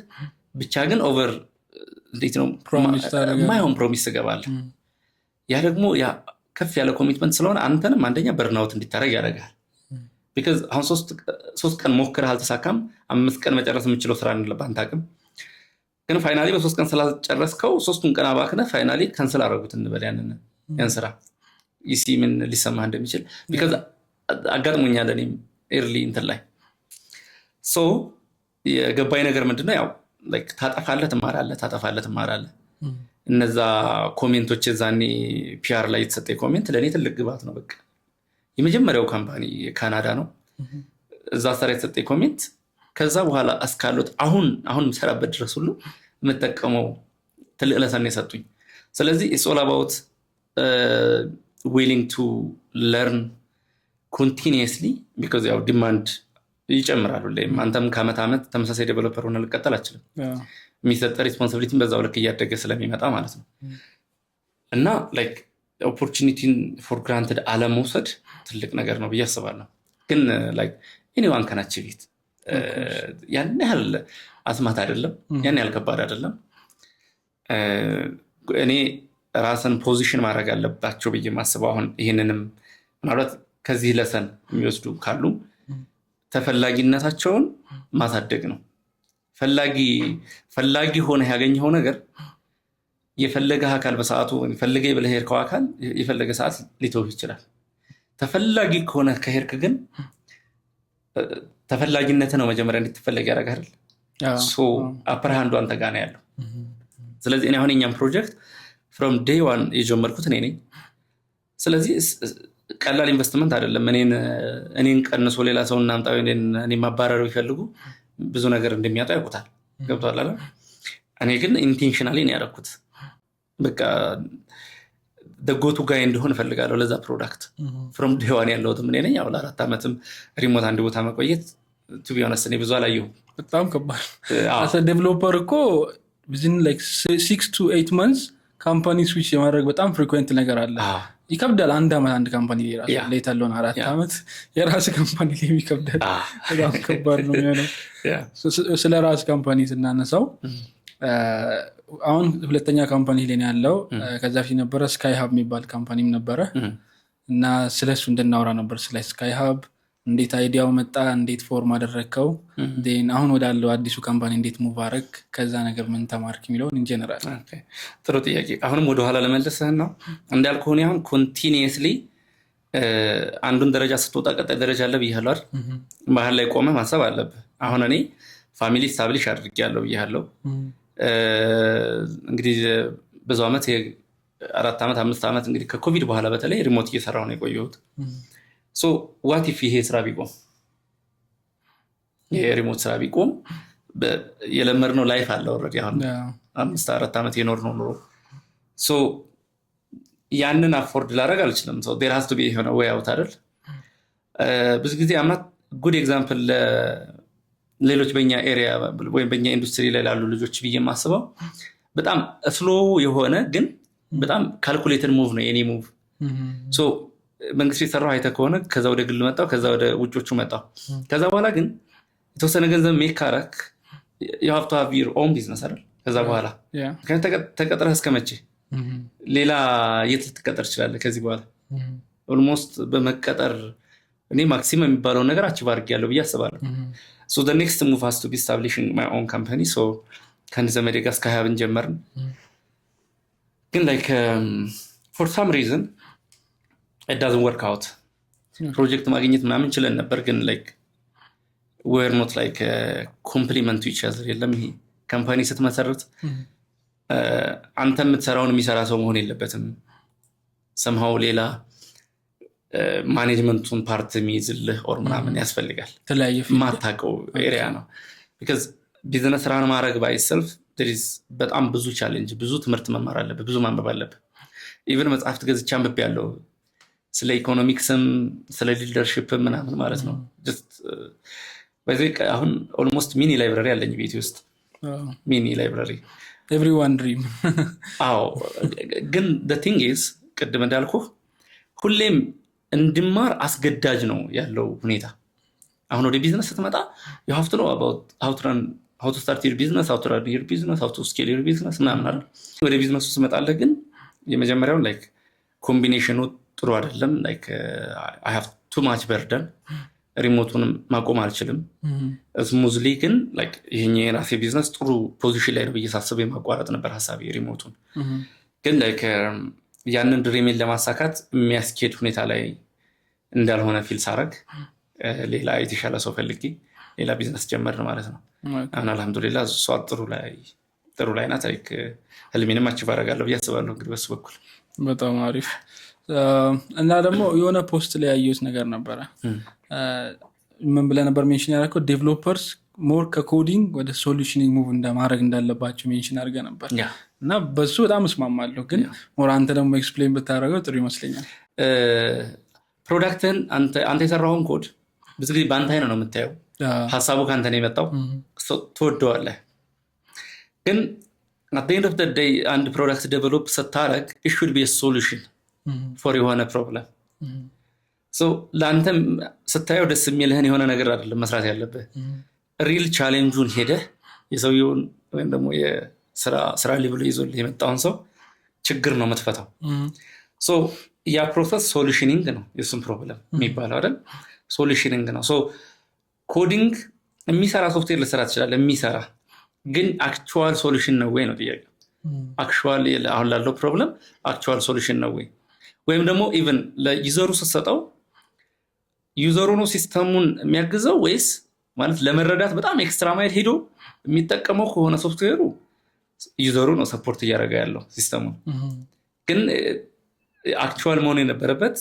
ብቻ ግን ኦቨር እንዴት ነው ማይሆን ፕሮሚስ ተገባለ ያ ደግሞ ያ ከፍ ያለ ኮሚትመንት ስለሆነ አንተንም አንደኛ በርናውት እንድታረግ ያደርጋል because አሁን 3 ቀን ሞክረህ አልተሳካም 5 ቀን መጨረስ የምችለው ስራ አይደለም አንተ አቅም ግን ፋይናሊ በ3 ቀን ስላጨረስከው 3ቱን ቀን አባክነ ፋይናሊ ካንሰል አደረጉት እንበል ያን ስራ ይሲ ምን ሊሰማህ እንደሚችል because አጋጥሞኛል እኔም ኤርሊ እንትን ላይ so የገባኝ ነገር ምንድነው ያው like ታጠፋለህ ትማራለህ እነዛ ኮሜንቶች ዛኔ ፒአር ላይ የተሰጠ ኮሜንት ለኔ ትልቅ ግባት ነው በቃ የመጀመሪያው ካምፓኒ ካናዳ ነው እዛ ሰራ የተሰጠ ኮሜንት ከዛ በኋላ አስካሉት አሁን ሰራበት ድረስ ሁሉ መጠቀመው ትልቅ ለሰን የሰጡኝ ስለዚህ it's all about willing to learn continuously because ያው ዲማንድ ይጨምራል ለምን አንተም ከአመት ተመሳሳይ ዴቨሎፐር ሆነ ልቀጥል አችልም የሚሰጥ ሪስፖንሲቢሊቲ በዛው ልክ እያደገ ስለሚመጣ ማለት ነው እና like opportunity for granted አለመውሰድ ትልቅ ነገር ነው ብዬ አስባለሁ ግን like anyone can achieve it ያን ያህል አስማት አይደለም ያን ያህል ከባድ አይደለም እኔ ራስን ፖዚሽን ማድረግ አለባቸው ብዬ ማስበው አሁን ይሄንንም ማለት ከዚህ ለሰን የሚወስዱ ካሉ ተፈላጊነታቸውን ማሳደግ ነው ፈላጊ ሆነ ያገኘው ነገር የፈለገ አካል በሰዓቱ ፈለገ ብለህ ሄድከው አካል የፈለገ ሰዓት ሊተው ይችላል ተፈላጊ ከሆነ ከሄድክ ግን ተፈላጊነት ነው መጀመሪያ እንድትፈለግ ያደርጋል so upper hand አንተ ጋር ነው ያለው ስለዚህ እኔ አሁን የኛም ፕሮጀክት from day one የጀመርኩት እኔ ነኝ ስለዚህ ቀላል ኢንቨስትመንት አይደለም እኔን ቀንሶ ሌላ ሰው እናምጣው እኔ ማባረሩ ይፈልጉ ብዙ ነገር እንደሚያጣ ያውቁታል ገብቷል አይደል እኔ ግን ኢንቴንሽናሊ ነው ያደረኩት በቃ ደጎቱ ጋር እንደሆነ ፈልጋለሁ ለዛ ፕሮዳክት from day one ያለውት ምን ነኝ ያው ለ4 አመትም ሪሞት አንድ ቦታ መቆየት to be honest እኔ ብዙ አላየሁ በጣም ከባድ as a developer እኮ within like 6 to 8 months ካምፓኒ ስዊች የማድረግ በጣም ፍሪኩዌንት ነገር አለ ይከብዳል አንድ ካምፓኒ ላይ ታለውን 4 አመት የራስ ካምፓኒ ላይ ይከብዳል በጣም ከባድ ነው የሚሆነው ስለ ራስ ካምፓኒ ስናነሳው አሁን ሁለተኛ ካምፓኒ ላይ ያለው ከዛ ፊት ነበረ ስካይ ሃብ የሚባል ካምፓኒም ነበረ እና ስለሱ እንድናወራ ነበር ስለ ስካይ ሃብ እንዴት አይዲያው መጣ እንዴት ፎርም አደረከው then አሁን ወዳለው አዲሱ ካምፓኒ እንዴት ሙቭ አረክ ከዛ ነገር ምን ተማርክ የሚለው ኢን ጀነራል ጥሩ ጥያቄ አሁንም ወደ ኋላ ለመለስህ ነው እንዳልኩህ አሁን ኮንቲኒየስሊ አንዱን ደረጃ ስትወጣ ቀጣይ ደረጃ አለ ብያለሁ አይደል? መሀል ላይ ቆመ ማሰብ አለብህ። አሁን እኔ ፋሚሊ ስታብሊሽ አድርጌያለሁ ብያለሁ። እንግዲህ ብዙ ዓመት 4 ዓመት 5 ዓመት እንግዲህ ከኮቪድ በኋላ በተለይ ሪሞት እየሰራሁ ነው የቆየሁት። ሶ ዋት ኢፍ ይሄ ስራ ቢቆም፣ ይሄ ሪሞት ስራ ቢቆም የለመድነው ላይፍ አለ ኦልሬዲ። አሁን 5-4 ዓመት የኖርነው ኑሮ ሶ ያንን አፎርድ ላደርግ አልችልም። ሶ ዴር ሃዝ ቱ ቢ የሆነ ዌይ አውት አይደል? ብዙ ጊዜ አምናት ጉድ ኤግዛምፕል ሌሎች በእኛ ኤሪያ ወይም በእኛ ኢንዱስትሪ ላይ ላሉ ልጆች ብዬ የማስበው በጣም ስሎ የሆነ ግን በጣም ካልኩሌትድ ሙቭ ነው የኔ ሙቭ። ሶ መንግስት የሰራው አይተህ ከሆነ ከዛ ወደ ግል መጣው፣ ከዛ ወደ ውጮቹ መጣው። ከዛ በኋላ ግን የተወሰነ ገንዘብ ሜክ ካረክ you have to have your own business አይደል? ከዛ በኋላ ተቀጥረህ እስከመቼ ሌላ የት ልትቀጠር ትችላለህ? ከዚህ በኋላ ኦልሞስት በመቀጠር እኔ ማክሲመም የሚባለውን ነገር አቺቭ አድርጌያለሁ ብዬ አስባለሁ። so the next move has to be establishing my own company. so ከአንድ ዘመዴ ጋር እስከ 20 ጀመርን። ግን like for some reason it doesn't work out. ፕሮጀክት ማግኘት ምናምን ችለን ነበር ግን like we're not like complement to each other። የለም ይሄ ካምፓኒ ስትመሰርት አንተ የምትሰራውን የሚሰራ ሰው መሆን የለበትም። somehow ሌላ ማኔጅመንቱን ፓርት የሚይዝልህ ኦር ምናምን ያስፈልጋል። ማታውቀው ኤሪያ ነው። because ቢዝነስ ስራን ማድረግ by itself there is በጣም ብዙ ቻሌንጅ፣ ብዙ ትምህርት መማር አለብህ፣ ብዙ ማንበብ አለብህ። ኢቭን መጽሐፍት ገዝቼ አንብቤያለሁ ስለ ኢኮኖሚክስም ስለ ሊደርሺፕም ምናምን ማለት ነው። just በዚህ አሁን ኦልሞስት ሚኒ ላይብራሪ አለኝ ቤት ውስጥ። ሚኒ ላይብራሪ everyone dream። አዎ ግን the thing is ቅድም እንዳልኩህ ሁሌም እንድማር አስገዳጅ ነው ያለው ሁኔታ። አሁን ወደ ቢዝነስ ስትመጣ you have to know about how to start your business, how to run your business, how to scale your business ምናምን አይደል? ወደ ቢዝነሱ ስትመጣለህ ግን የመጀመሪያውን like ኮምቢኔሽኑ ጥሩ አይደለም። like I have too much burden። ሪሞቱን ማቆም አልችልም። ስሙዝሊ ግን like ይሄኛው የራሴ ቢዝነስ ጥሩ ፖዚሽን ላይ ነው ብዬ ሳስብ የማቋረጥ ነበር ሐሳቤ ሪሞቱን። ግን like ያንን ድሪሜን ለማሳካት የሚያስኬድ ሁኔታ ላይ እንዳልሆነ ፊል ሳረግ ሌላ የተሻለ ሰው ፈልጌ ሌላ ቢዝነስ ጀመርን ማለት ነው። አሁን አልহামዱሊላህ እሷ ጥሩ ላይ ናት። like ህልሜንም አቺቭ አደርጋለሁ ብዬ አስባለሁ። እንግዲህ በሱ በኩል በጣም አሪፍ። እና ደግሞ የሆነ ፖስት ላይ ያየሁት ነገር ነበረ። ምን ብለህ ነበር ሜንሽን ያደረገው? ዴቨሎፐርስ ሞር ከኮዲንግ ወደ ሶሉሽኒንግ ሙቭ እንደማድረግ እንዳለባቸው ሜንሽን አድርገህ ነበር እና በሱ በጣም እስማማለሁ። ግን ሞር አንተ ደግሞ ኤክስፕሌን ብታደርገው ጥሩ ይመስለኛል። ፕሮዳክትህን አንተ የሰራውን ኮድ ብዙ ጊዜ በአንተ አይነ ነው የምታየው። ሀሳቡ ከአንተ ነው የመጣው፣ ትወደዋለህ። ግን at the end of the day አንድ ፕሮዳክት ዴቨሎፕ ስታደርግ it should be a solution for የሆነ ፕሮብለም። so ለአንተ ስታየው ደስ የሚልህን የሆነ ነገር አይደለም መስራት ያለብህ። ሪል ቻሌንጁን ሄደህ የሰውየውን ወይም ደግሞ የስራ ሊብሎ ይዞልህ የመጣውን ሰው ችግር ነው የምትፈታው። so ያ ፕሮሰስ ሶሉሽኒንግ ነው የሱን ፕሮብለም የሚባለው አይደል? ሶሉሽኒንግ ነው። so ኮዲንግ የሚሰራ ሶፍትዌር ልሰራ ትችላለህ፣ የሚሰራ ግን አክቹዋል ሶሉሽን ነው ወይ ነው ጥያቄ። አክቹዋል አሁን ላለው ፕሮብለም አክቹዋል ሶሉሽን ነው ወይ? ወይም ደግሞ ኢቭን ለዩዘሩ ስትሰጠው ዩዘሩ ነው ሲስተሙን የሚያግዘው ወይስ ማለት ለመረዳት በጣም ኤክስትራ ማይል ሄዶ የሚጠቀመው ከሆነ ሶፍትዌሩ ዩዘሩ ነው ሰፖርት እያደረገ ያለው ሲስተሙን። ግን አክቹዋል መሆን የነበረበት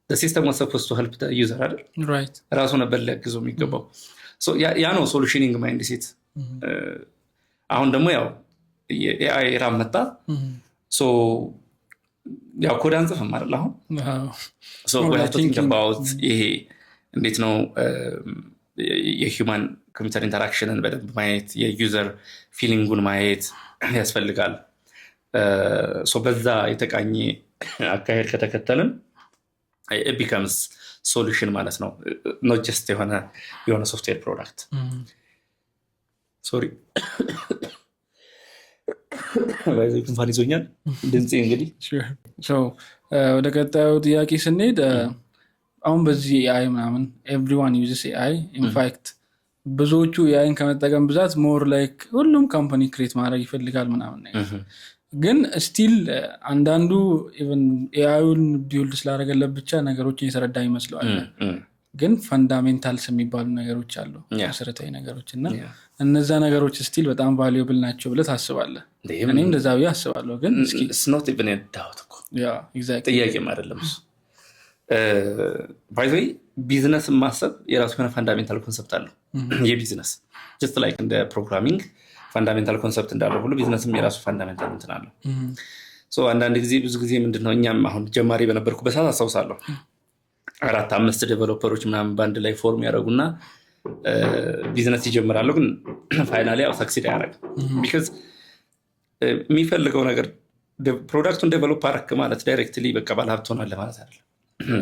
the system was supposed to help the user አይደል? right ራሱ ነበር ሊያግዘው የሚገባው። so ያ ነው ሶሉሽኒንግ ማይንድ ሴት። አሁን ደግሞ ያው የኤአይ ራም መጣ። so ያው ኮድ አንጽፍም አይደል አሁን? so we have to think about ይሄ እንዴት ነው የሂውማን ኮምፒውተር ኢንተራክሽንን በደንብ ማየት፣ የዩዘር ፊሊንጉን ማየት ያስፈልጋል። so በዛ የተቃኘ አካሄድ ከተከተልን it becomes solution ማለት ነው፣ not just የሆነ ሶፍትዌር ፕሮዳክት። ሶሪ ባይዘይ ኩንፋን ይዞኛል ድምጼ። እንግዲህ ወደ ቀጣዩ ጥያቄ ስንሄድ አሁን በዚህ ኤአይ ምናምን ኤቭሪዋን ዩዝስ ኤአይ ኢንፋክት ብዙዎቹ ኤአይን ከመጠቀም ብዛት ሞር ላይክ ሁሉም ካምፓኒ ክሬት ማድረግ ይፈልጋል ምናምን ነገር ግን ስቲል አንዳንዱ ኢቨን ኤአይን ቢውልድ ስላደረገለት ብቻ ነገሮችን የተረዳ ይመስለዋል ግን ፈንዳሜንታልስ የሚባሉ ነገሮች አሉ መሰረታዊ ነገሮች እና እነዛ ነገሮች ስቲል በጣም ቫልዩብል ናቸው ብለህ ታስባለህ እኔም እንደዛ ብዬ አስባለሁ ግን ስኖት ኢቨን ዳውት እኮ ጥያቄም አይደለም እሱ ባይዘይ ቢዝነስ ማሰብ የራሱ የሆነ ፋንዳሜንታል ኮንሰፕት አለው የቢዝነስ ጀስት ላይክ እንደ ፕሮግራሚንግ ፋንዳሜንታል ኮንሰፕት እንዳለው ሁሉ ቢዝነስም የራሱ ፋንዳሜንታል እንትን አለው አንዳንድ ጊዜ ብዙ ጊዜ ምንድነው እኛም አሁን ጀማሪ በነበርኩበት ሰዓት አስታውሳለሁ 4-5 ዴቨሎፐሮች ምናምን ባንድ ላይ ፎርም ያደረጉና ቢዝነስ ይጀምራሉ ግን ፋይናሊ ያው ሰክሲድ አያደርግም ቢካዝ የሚፈልገው ነገር ፕሮዳክቱን ዴቨሎፕ አደረክ ማለት ዳይሬክትሊ በቃ ባለሀብት ሆናለህ ማለት አይደለም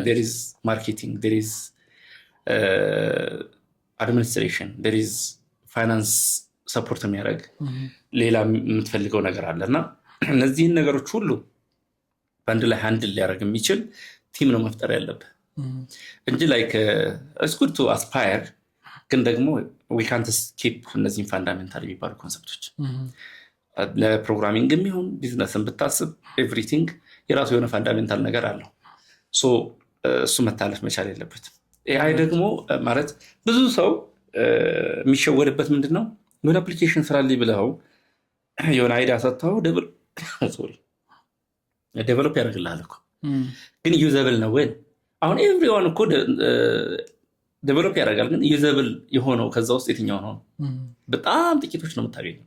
there is marketing there is administration there is finance ሰፖርት የሚያደርግ ሌላ የምትፈልገው ነገር አለና እነዚህን ነገሮች ሁሉ ባንድ ላይ ሃንድል ሊያደርግ የሚችል ቲም ነው መፍጠር ያለብህ እንጂ ላይክ it's good to aspire ግን ደግሞ we can't skip እነዚህን ፋንዳሜንታል የሚባሉ ኮንሰፕቶች ለፕሮግራሚንግ የሚሆን ቢዝነስን ብታስብ ኤቭሪቲንግ የራሱ የሆነ ፋንዳሜንታል ነገር አለው እሱ መታለፍ መቻል የለበትም ኤአይ ደግሞ ማለት ብዙ ሰው የሚሸወድበት ምንድነው የሆነ አፕሊኬሽን ስራልኝ ብለው የሆነ አይዲያ ሰጥተው ዴቨሎፕ ያደርግልሃል እኮ ግን ዩዘብል ነው ወይ አሁን ኤቭሪዋን እኮ ዴቨሎፕ ያደርጋል ግን ዩዘብል የሆነው ከዛ ውስጥ የትኛው ነው በጣም ጥቂቶች ነው የምታገኘው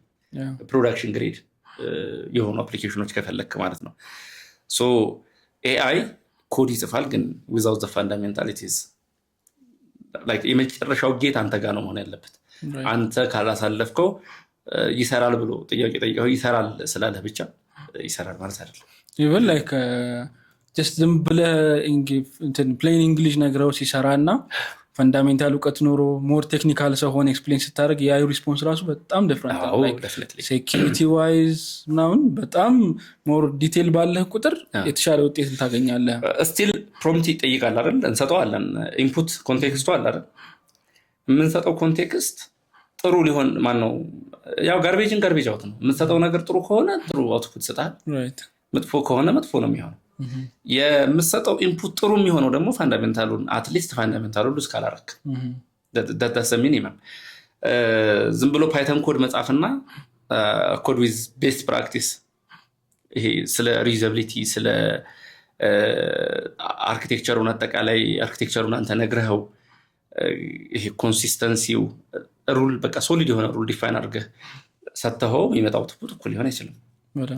ፕሮዳክሽን ግሬድ የሆኑ አፕሊኬሽኖች ከፈለክ ማለት ነው ኤአይ ኮድ ይጽፋል ግን without the fundamentalities like የመጨረሻው ጌት አንተ ጋር ነው መሆን ያለበት አንተ ካላሳለፍከው ይሰራል ብሎ ጥያቄ ጠይቀው ይሰራል ስላለህ ብቻ ይሰራል ማለት አይደለም even like just ዝም ብለህ plain english ነግረው ሲሰራና ፈንዳሜንታል እውቀት ኖሮ ሞር ቴክኒካል ሰው ሆነ ኤክስፕሌን ስታደርግ የአይ ሪስፖንስ ራሱ በጣም ዲፈረንት ነው ሴኩሪቲ ዋይዝ ምናምን በጣም ሞር ዲቴል ባለህ ቁጥር የተሻለ ውጤት ታገኛለህ ስቲል ፕሮምፕት ይጠይቃል አይደል እንሰጠዋለን ኢንፑት ኮንቴክስቱ አለ አይደል የምንሰጠው ኮንቴክስት ጥሩ ሊሆን ማን ነው ያው ጋርቤጅን ጋርቤጅ አውት ነው የምንሰጠው ነገር ጥሩ ከሆነ ጥሩ አውትፑት ይሰጣል መጥፎ ከሆነ መጥፎ ነው የሚሆነው የምሰጠው ኢንፑት ጥሩ የሚሆነው ደግሞ ፋንዳሜንታሉን አትሊስት ፋንዳሜንታሉን እስካላረክ that's the minimum ዝም ብሎ ፓይተን ኮድ መጻፍና ኮድ ዊዝ ቤስት ፕራክቲስ ይሄ ስለ ሪዩዛቢሊቲ ስለ አርኪቴክቸሩን አጠቃላይ አርኪቴክቸሩን አንተ ነግረኸው ይሄ ኮንሲስተንሲው ሩል በቃ ሶሊድ የሆነ ሩል ዲፋይን አድርገህ ሰጥተኸው የሚመጣው አውትፑት እኩል ሊሆን አይችልም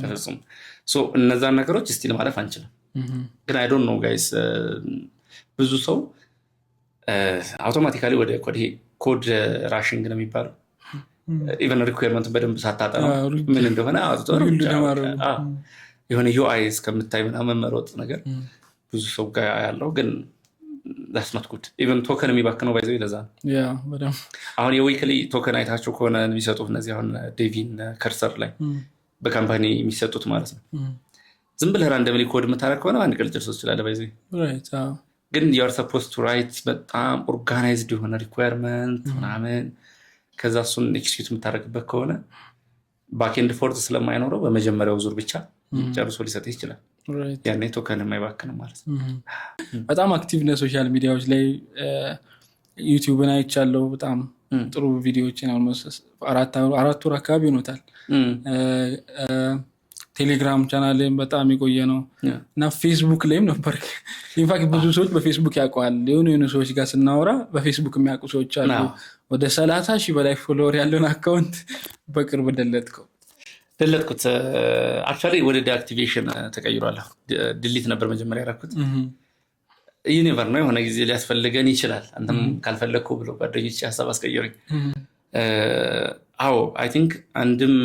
ተፈጽሞ እነዛን ነገሮች ስቲል ማለፍ አንችልም ግን አይ ዶንት ኖ ጋይስ ብዙ ሰው አውቶማቲካሊ ወደ ኮድ ራሽንግ ነው የሚባለው ኢቨን ሪኳየርመንት በደንብ ሳታጠና ምን እንደሆነ የሆነ ዩአይ እስከምታይ ምናምን መሮጥ ነገር ብዙ ሰው ጋር ያለው ግን that's not good even ቶከን የሚባክነው ባይዘው ይለዛ አሁን የዊክሊ ቶከን አይታችሁ ከሆነ የሚሰጡት እነዚህ አሁን ዴቪን ከርሰር ላይ በካምፓኒ የሚሰጡት ማለት ነው ዝም ብለህ ራንደምሊ ኮድ የምታረግ ከሆነ አንድ ቀን ልጨርሰው ይችላል ባይዘው ግን you are supposed to write በጣም ኦርጋናይዝድ የሆነ ሪኳየርመንት ምናምን ከዛ እሱን ኤክስኪዩት የምታረግበት ከሆነ ባክኤንድ ፎርት ስለማይኖረው በመጀመሪያው ዙር ብቻ ጨርሶ ሊሰጥ ይችላል ያኔ ቶከን የማይባክነው ማለት ነው በጣም አክቲቭ ነው ሶሻል ሚዲያዎች ላይ ዩቲዩብን አይቻለሁ በጣም ጥሩ ቪዲዮዎችን almost 4 ወር አካባቢ ሆኖታል ቴሌግራም ቻናል ላይም በጣም የቆየ ነው እና ፌስቡክ ላይም ነበር ኢንፋክት ብዙ ሰዎች በፌስቡክ ያውቃል የሆኑ ሰዎች ጋር ስናወራ በፌስቡክ የሚያውቁ ሰዎች አሉ ወደ 30,000 በላይ ፎሎወር ያለውን አካውንት በቅርብ ደለትኩት አክቹአሊ ወደ ዲአክቲቬሽን ተቀይሯል ዲሊት ነበር መጀመሪያ ያደረኩት ዩኒቨር ነው የሆነ ጊዜ ሊያስፈልገን ይችላል አንተም ካልፈለኩ ብሎ ጓደኞች ሐሳብ አስቀየሩኝ አዎ አይ ቲንክ አንድም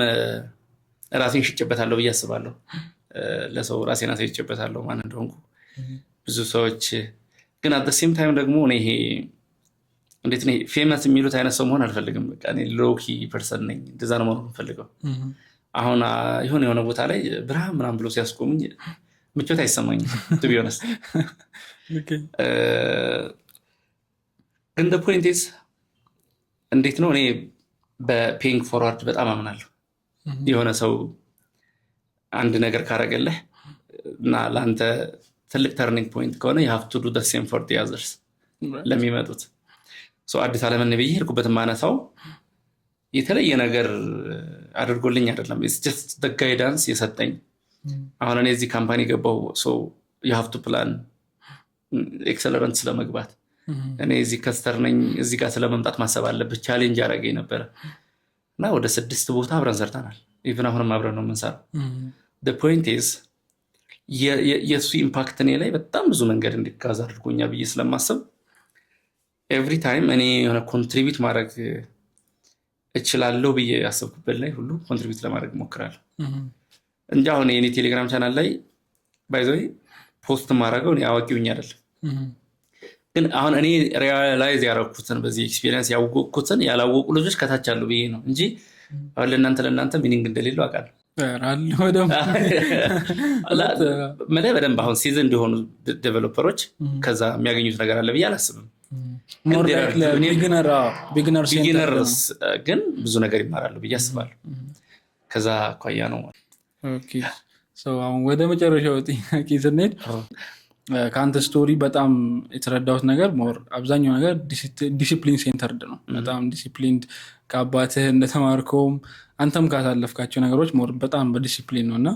ራሴን ሽጬበታለሁ ብዬ አስባለሁ ለሰው ራሴን አሳይቼበታለሁ ማን እንደሆንኩ ብዙ ሰዎች ግን at the same time ደግሞ እኔ እንዴት ነው ፌመስ የሚሉት አይነት ሰው መሆን አልፈልግም በቃ እኔ ሎኪ ፐርሰን ነኝ እንደዛ ነው መሆን ፈልገው አሁን የሆነ ቦታ ላይ ብርሃን ምናምን ብሎ ሲያስቆሙኝ ምቾት አይሰማኝም to be honest ግን the point is እንዴት ነው እኔ በፔይንግ ፎርዋርድ በጣም አምናለሁ የሆነ ሰው አንድ ነገር ካረገልህ እና ለአንተ ትልቅ ተርኒንግ ፖይንት ከሆነ you have to do the same for the others ለሚመጡት አዲስ ዓለምን ብዬ ሄድኩበት ማነሳው የተለየ ነገር አድርጎልኝ አይደለም it's just the guidance የሰጠኝ አሁን እኔ እዚህ ካምፓኒ ገባው so you have to plan ኤክሰለረንት ስለመግባት እኔ እዚህ ከስተር ነኝ እዚህ ጋር ስለመምጣት ማሰብ አለበት ቻሌንጅ አረጋኝ ነበር እና ወደ 6 ቦታ አብረን ሰርተናል ኢቭን አሁንም አብረን ነው የምንሰራው the point is የሱ ኢምፓክት እኔ ላይ በጣም ብዙ መንገድ እንዲጋዛ አድርጎኛል ብዬ ስለማስብ ኤቭሪ ታይም እኔ የሆነ ኮንትሪቢዩት ማድረግ እችላለሁ ብዬ ያሰብኩበት ላይ ሁሉ ኮንትሪቢዩት ለማድረግ ሞክራለሁ እንጂ አሁን የኔ ቴሌግራም ቻናል ላይ ባይ ዘ ወይ ፖስት ማድረገው እኔ አዋቂውኝ አይደለም ግን አሁን እኔ ሪያላይዝ ያደረኩትን በዚህ ኤክስፒሪየንስ ያወቅኩትን ያላወቁ ልጆች ከታች አሉ ብዬ ነው እንጂ አሁን ለእናንተ ሚኒንግ እንደሌለው አውቃለሁ በደንብ አሁን ሲዝን እንዲሆኑ ዴቨሎፐሮች ከዛ የሚያገኙት ነገር አለ ብዬ አላስብም ቢጊነርስ ግን ብዙ ነገር ይማራሉ ብዬ አስባለሁ ከዛ አኳያ ነው አሁን ወደ መጨረሻው ጥያቄ ስንሄድ ከአንተ ስቶሪ በጣም የተረዳሁት ነገር ሞር አብዛኛው ነገር ዲሲፕሊን ሴንተርድ ነው በጣም ዲሲፕሊንድ ከአባትህ እንደተማርከውም አንተም ካሳለፍካቸው ነገሮች ሞር በጣም በዲሲፕሊን ነው እና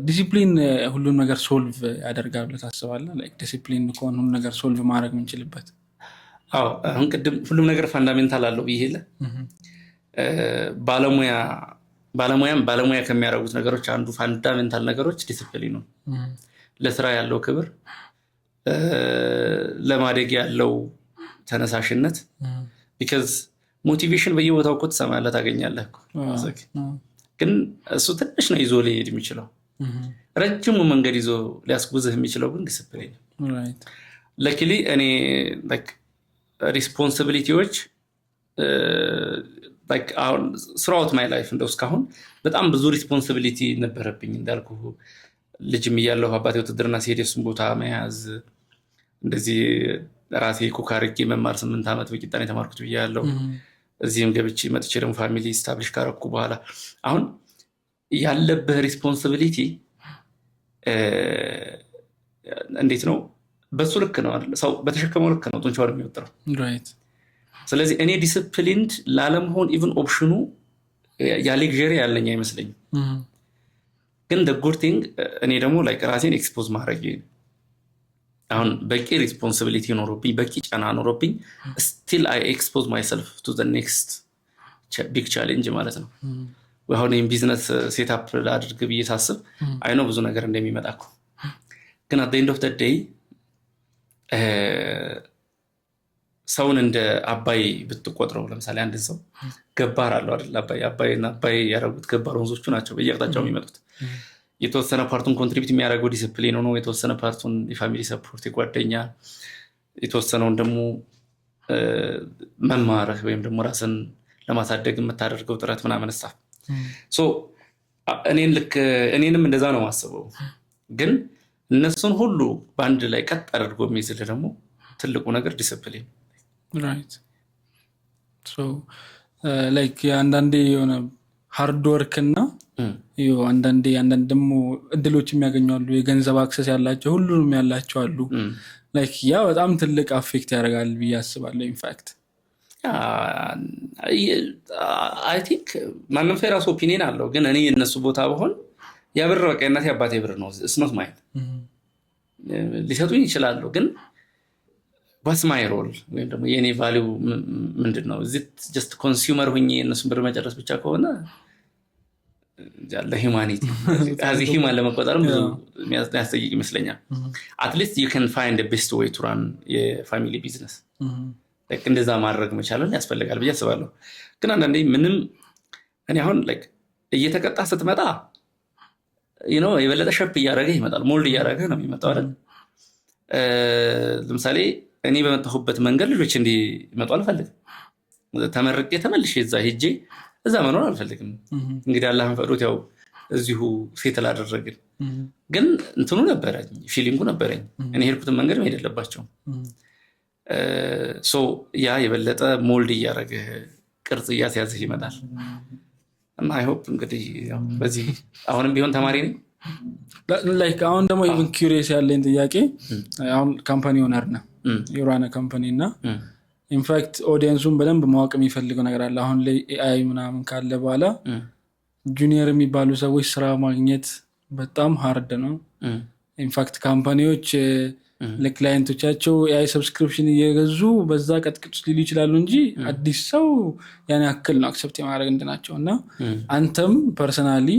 ዲሲፕሊን ሁሉም ነገር ሶልቭ ያደርጋል ብለህ ታስባለህ ዲሲፕሊን ከሆነ ሁሉም ነገር ሶልቭ ማድረግ የምንችልበት አሁን ቅድም ሁሉም ነገር ፋንዳሜንታል አለው ብዬ ባለሙያ ከሚያደርጉት ነገሮች አንዱ ፋንዳሜንታል ነገሮች ዲሲፕሊን ነው ለስራ ያለው ክብር ለማደግ ያለው ተነሳሽነት because ሞቲቬሽን በየቦታው እኮ ትሰማለህ ታገኛለህ ግን እሱ ትንሽ ነው ይዞ ሊሄድ የሚችለው ረጅሙ መንገድ ይዞ ሊያስጉዝህ የሚችለው ግን ዲሲፕሊን ለኪሊ እኔ ሪስፖንሲቢሊቲዎች አሁን throughout my life እንደው እስካሁን በጣም ብዙ ሪስፖንሲቢሊቲ ነበረብኝ እንዳልኩ ልጅም እያለሁ አባቴ ውትድርና ሲሄድ የሱን ቦታ መያዝ እንደዚህ ራሴ ኩክ አድርጌ መማር 8 ዓመት በቂጣን የተማርኩት ብያለሁ እዚህም ገብቼ መጥቼ ደግሞ ፋሚሊ ስታብሊሽ ካረኩ በኋላ አሁን ያለብህ ሪስፖንሲቢሊቲ እንዴት ነው በሱ ልክ ነው አይደል ሰው በተሸከመው ልክ ነው ጡንቻውን የሚወጥረው ስለዚህ እኔ ዲሲፕሊንድ ላለመሆን ኢቭን ኦፕሽኑ ያ ሌክዠሪ ያለኝ አይመስለኝም ግን the good thing እኔ ደግሞ ራሴን ኤክስፖዝ ማድረግ አሁን በቂ ሪስፖንሲቢሊቲ ኖሮብኝ በቂ ጫና ኖሮብኝ still I expose myself to the next big challenge ማለት ነው አሁን ቢዝነስ ሴትአፕ ላድርግ ብዬ ሳስብ አይ ነው ብዙ ነገር እንደሚመጣኩ ግን at the end of the day ሰውን እንደ አባይ ብትቆጥረው ለምሳሌ አንድ ሰው ገባር አለው አይደል አባይ ያረጉት ገባር ወንዞቹ ናቸው በየአቅጣጫው የሚመጡት የተወሰነ ፓርቱን ኮንትሪቢዩት የሚያደርገው ዲሲፕሊን ነው የተወሰነ ፓርቱን የፋሚሊ ሰፖርት የጓደኛ የተወሰነውን ደግሞ መማርህ ወይም ደግሞ ራስን ለማሳደግ የምታደርገው ጥረት ምናምን ስታፍ እኔንም እንደዛ ነው ማስበው ግን እነሱን ሁሉ በአንድ ላይ ቀጥ አድርጎ የሚይዝልህ ደግሞ ትልቁ ነገር ዲሲፕሊን right so አንዳንዴ የሆነ ሃርድ ወርክ እና አንዳንዴ ደግሞ እድሎች የሚያገኙ የገንዘብ አክሰስ ያላቸው ሁሉንም ያላቸው አሉ ያ በጣም ትልቅ አፌክት ያደርጋል ብዬ አስባለሁ ኢንፋክት I think ማንም ሰው የራሱ ኦፒኒየን አለው ግን እኔ የነሱ ቦታ በሆን ያብር በቃ እናቴ አባቴ ብር ነው it's not mine ሊሰጡኝ ይችላሉ ግን what's my role ወይም ደግሞ የኔ ቫልዩ ምንድነው is it just consumer ሆኜ እነሱን ብር መጨረስ ብቻ ከሆነ ያለ humanity as a human ለመቆጠርም ብዙ የሚያስጠይቅ ይመስለኛል at least you can find the best way to run a family business እንደዛ ማድረግ መቻልን ያስፈልጋል ብዬ አስባለሁ ግን አንዳንዴ ምንም እኔ አሁን እየተቀጣ ስትመጣ የበለጠ ሸፕ እያደረገ ይመጣል ሞልድ እያደረገ ነው የሚመጣው አይደል ለምሳሌ እኔ በመጣሁበት መንገድ ልጆች እንዲመጡ አልፈልግም ተመርቄ ተመልሼ እዛ ሄጄ እዛ መኖር አልፈልግም እንግዲህ አላህን ፈቅዶት ያው እዚሁ ሴትል አደረግን ግን እንትኑ ነበረኝ ፊሊንጉ ነበረኝ እኔ ሄድኩትን መንገድ መሄድ የለባቸውም ያ የበለጠ ሞልድ እያደረገ ቅርጽ እያስያዝህ ይመጣል እና አይ ሆፕ እንግዲህ በዚህ አሁንም ቢሆን ተማሪ ነኝ ላይክ አሁን ደግሞ ኢቭን ኪዩሪየስ ያለኝ ጥያቄ አሁን ካምፓኒ ኦነር ነው የራነ ካምፓኒ እና ኢንፋክት ኦዲየንሱን በደንብ ማወቅ የሚፈልገው ነገር አለ አሁን ላይ ኤአይ ምናምን ካለ በኋላ ጁኒየር የሚባሉ ሰዎች ስራ ማግኘት በጣም ሃርድ ነው ኢንፋክት ካምፓኒዎች ለክላይንቶቻቸው ኤአይ ሰብስክሪፕሽን እየገዙ በዛ ቀጥቅጥ ሊሉ ይችላሉ እንጂ አዲስ ሰው ያን ያክል ነው አክሰፕት የማድረግ እንደናቸው እና አንተም ፐርሰናሊ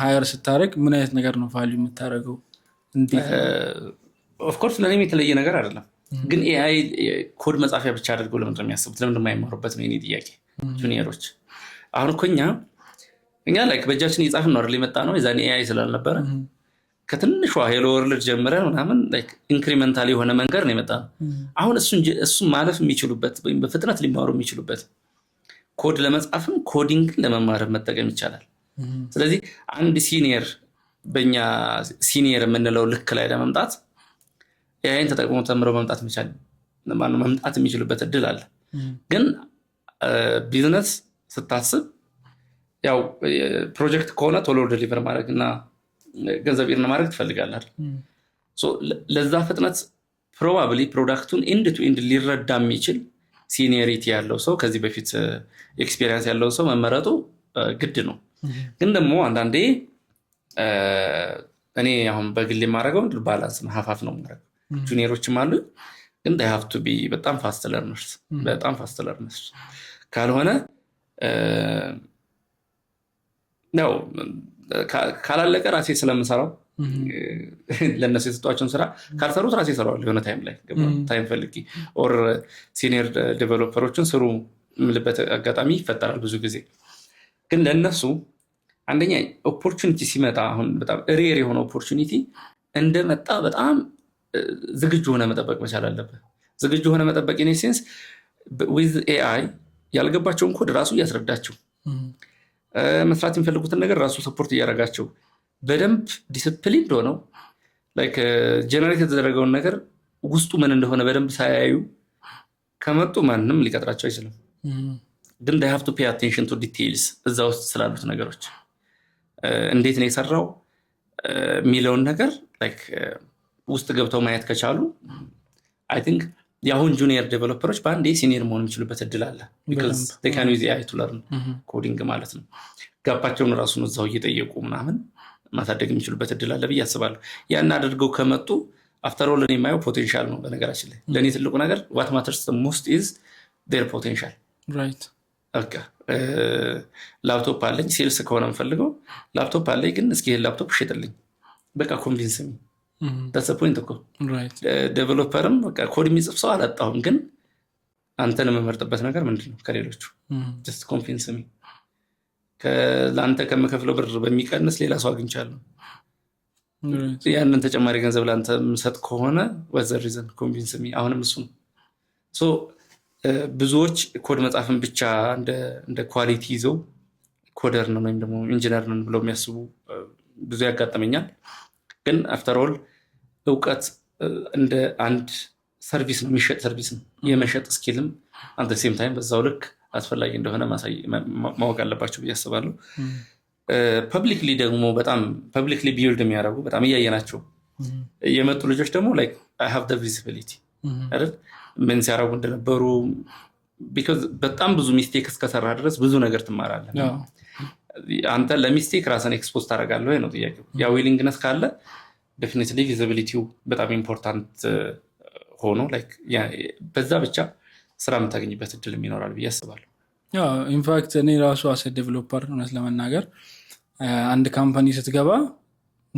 ሃየር ስታደርግ ምን አይነት ነገር ነው ቫልዩ የምታደርገው ኦፍ ኮርስ ለኔም የተለየ ነገር አይደለም ግን ኤአይ ኮድ መጻፊያ ብቻ አድርገው ለምን እንደሚያስቡት ለምን እንደማይማሩበት ነው የኔ ጥያቄ ጁኒየሮች አሁን እኮ እኛ ላይክ በእጃችን እየጻፍን ነው አይደል የመጣ ነው የዛኔ ኤአይ ስላልነበረ ከትንሿ ሄሎ ወርልድ ጀምረን ምናምን ላይክ ኢንክሪመንታል የሆነ መንገድ ነው የመጣ አሁን እሱን ማለፍ የሚችሉበት ወይም በፍጥነት ሊማሩ የሚችሉበት ኮድ ለመጻፍም ኮዲንግ ለመማር መጠቀም ይቻላል ስለዚህ አንድ ሲኒየር በእኛ ሲኒየር የምንለው ልክ ላይ ለመምጣት ኤአይን ተጠቅሞ ተምረው መምጣት መምጣት የሚችሉበት እድል አለ ግን ቢዝነስ ስታስብ ያው ፕሮጀክት ከሆነ ቶሎ ዴሊቨር ማድረግ እና ገንዘብ ይርና ማድረግ ትፈልጋለህ ሶ ለዛ ፍጥነት ፕሮባብሊ ፕሮዳክቱን ኢንድ ቱ ኢንድ ሊረዳ የሚችል ሲኒየሪቲ ያለው ሰው ከዚህ በፊት ኤክስፒሪየንስ ያለው ሰው መመረጡ ግድ ነው ግን ደግሞ አንዳንዴ እኔ አሁን በግል የማደርገው ባላንስ ሀፋፍ ነው የማደርገው ጁኒየሮችም አሉ ግን they have to be በጣም ፋስት ለርነርስ ካልሆነ ነው ካላለቀ ራሴ ስለምሰራው ለነሱ የሰጧቸውን ስራ ካልሰሩት ራሴ ሰራዋለሁ የሆነ ታይም ላይ ታይም ፈልጊ ኦር ሲኒየር ዴቨሎፐሮችን ስሩ ምልበት አጋጣሚ ይፈጠራል ብዙ ጊዜ ግን ለነሱ አንደኛ ኦፖርቹኒቲ ሲመጣ አሁን በጣም ሬር የሆነ ኦፖርቹኒቲ እንደመጣ በጣም ዝግጁ ሆነ መጠበቅ መቻል አለበት ዝግጁ ሆነ መጠበቅ in a sense with AI ያልገባቸውን ኮድ ራሱ ያስረዳቸው መስራት የሚፈልጉትን ነገር ራሱ ሰፖርት እያደረጋቸው በደንብ ዲሲፕሊን ሆነው ላይክ ጀነሬት የተደረገውን ነገር ውስጡ ምን እንደሆነ በደንብ ሳያዩ ከመጡ ማንንም ሊቀጥራቸው አይችልም ግን they have to pay attention to details እዛ ውስጥ ስላሉት ነገሮች እንዴት ነው የሰራው ሚሊዮን ነገር ላይክ ውስጥ ገብተው ማየት ከቻሉ I think የአሁን ጁኒየር ዴቨሎፐሮች በአንዴ ሲኒየር መሆን የሚችሉበት እድል አለ because they can use AI to learn coding ማለት ነው ጋፓቸውን ራሱን እዛው እየጠየቁ ምናምን ማሳደግ የሚችሉበት እድል አለ ብዬ አስባለሁ ያን አድርገው ከመጡ after all እኔ የማየው ፖቴንሻል ነው በነገራችን ላይ ለኔ ትልቁ ነገር what matters the most is their potential right ኦኬ ላፕቶፕ አለኝ ሴልስ ከሆነ የምፈልገው ላፕቶፕ አለኝ ግን እስኪ ላፕቶፕ ሽጥልኝ በቃ ኮንቪንስ ሚ that's the point እኮ right ዴቨሎፐርም በቃ ኮድ የሚጽፍ ሰው አላጣሁም ግን አንተን መመርጥበት ነገር ምንድነው ከሌሎቹ just convince me ለአንተ ከመከፍለው ብር በሚቀንስ ሌላ ሰው አግኝቻለሁ ያንን ተጨማሪ ገንዘብ ለአንተ ምሰጥ ከሆነ what's the reason convince me አሁንም እሱ so ብዙዎች ኮድ መጻፍን ብቻ እንደ ኳሊቲ ይዘው ኮደር ነው ወይም ደግሞ ኢንጂነር ነው ብለው የሚያስቡ ብዙ ያጋጥመኛል ግን after all እውቀት እንደ አንድ ሰርቪስ ነው የሚሸጥ ሰርቪስ ነው የመሸጥ ስኪልም at the same time በዛው ልክ አስፈላጊ እንደሆነ ማወቅ አለባቸው ብዬ አስባለሁ ፐብሊክሊ ደግሞ በጣም ፐብሊክሊ ቢልድ የሚያደርጉ በጣም እያየናቸው የመጡ ልጆች ደግሞ like I have the visibility አይደል ምን ሲያደርጉ እንደነበሩ because በጣም ብዙ ሚስቴክ እስከሰራ ድረስ ብዙ ነገር ትማራለህ አንተ ለሚስቴክ ራስን ኤክስፖዝ ታደርጋለህ ወይ ነው ጥያቄው ያ ዊሊንግነስ ካለ ዴፊኒትሊ ቪዚቢሊቲው በጣም ኢምፖርታንት ሆኖ like በዛ ብቻ ስራ የምታገኝበት እድል ይኖራል ብዬ አስባለሁ ኢንፋክት እኔ ራሱ አሰ ዴቨሎፐር እውነት ለመናገር አንድ ካምፓኒ ስትገባ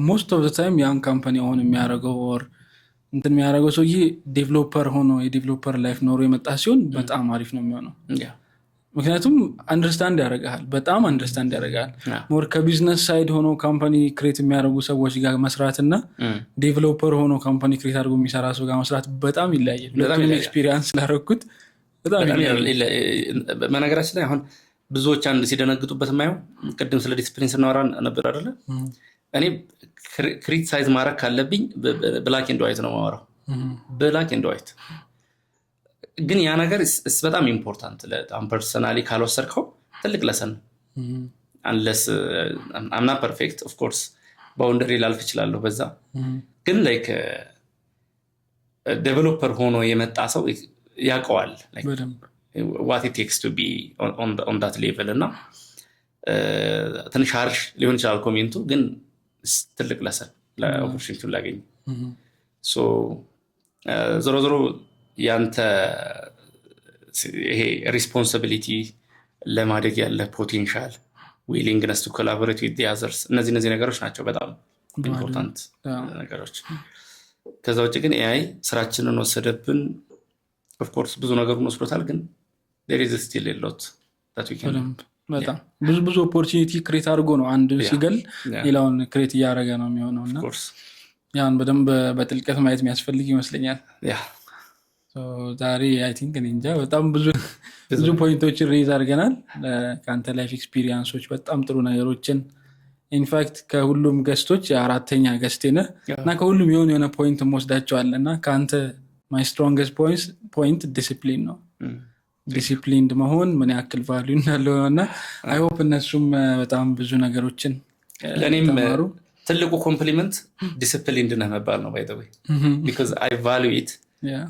most of the time ያን ካምፓኒ ሆነ የሚያደርገው or እንትን የሚያደርገው ሰውዬ ዴቨሎፐር ሆኖ የዴቨሎፐር ላይፍ ኖሮ የመጣ ሲሆን በጣም አሪፍ ነው የሚሆነው ምክንያቱም አንደርስታንድ ያደርጋል በጣም አንደርስታንድ ያደርጋል ሞር ከቢዝነስ ሳይድ ሆኖ ካምፓኒ ክሬት የሚያደርጉ ሰዎች ጋር መስራትና ዴቨሎፐር ሆኖ ካምፓኒ ክሬት አድርጎ የሚሰራ ሰው ጋር መስራት በጣም ይለያያል በጣም ኤክስፒሪየንስ ስላደረኩት በጣም በነገራችን ላይ አሁን ብዙዎች አንድ ሲደነግጡበት ማየው ቅድም ስለ ዲስፕሊን ስናወራ ነበር አይደለ እኔ ክሪቲሳይዝ ማድረግ ካለብኝ ብላክ ኤንድ ዋይት ነው ማወራው ብላክ ኤንድ ዋይት ግን ያ ነገር በጣም ኢምፖርታንት ለጣም ፐርሰናሊ ካልወሰድከው ትልቅ ለሰን unless I'm not perfect of course ባውንደሪ ላልፍ እችላለሁ በዛ ግን like ዴቨሎፐር ሆኖ የመጣ ሰው ያውቀዋል like what it takes to be on that level እና ትንሽ harsh ሊሆን ይችላል ኮሜንቱ ግን ትልቅ ለሰን ለኦፖርቹኒቲውን ላገኝ so ዞሮ ያንተ ይሄ ሪስፖንሲቢሊቲ ለማደግ ያለ ፖቴንሻል willingness to collaborate with the others እነዚህ ነገሮች ናቸው በጣም ኢምፖርታንት ነገሮች ከዛ ውጭ ግን AI ስራችንን ወሰደብን of course ብዙ ነገሩን ወስዶታል ግን there is still a lot that we can በጣም ብዙ ኦፖርቹኒቲ ክሬት አድርጎ ነው አንድ ሲገል ሌላውን ክሬት ያደረገ ነው የሚሆነውና ያን በደንብ በጥልቀት ማየት የሚያስፈልግ ይመስለኛል so ዛሬ I think እንጃ በጣም ብዙ ፖይንቶችን ሬዝ አድርገናል ካንተ ላይፍ ኤክስፒሪየንሶች በጣም ጥሩ ነገሮችን ኢንፋክት ከሁሉም ገስቶች የአራተኛ ገስቴ ነህ እና ከሁሉም የሆነ ፖይንት ወስዳቸዋልና ካንተ my strongest point ዲሲፕሊን ነው ዲሲፕሊንድ መሆን ምን ያክል ቫልዩ እንዳለውና I hope እነሱም በጣም ብዙ ነገሮችን ለኔም ትልቁ ኮምፕሊመንት ዲሲፕሊንድ ነህ መባል ነው by the way because I value it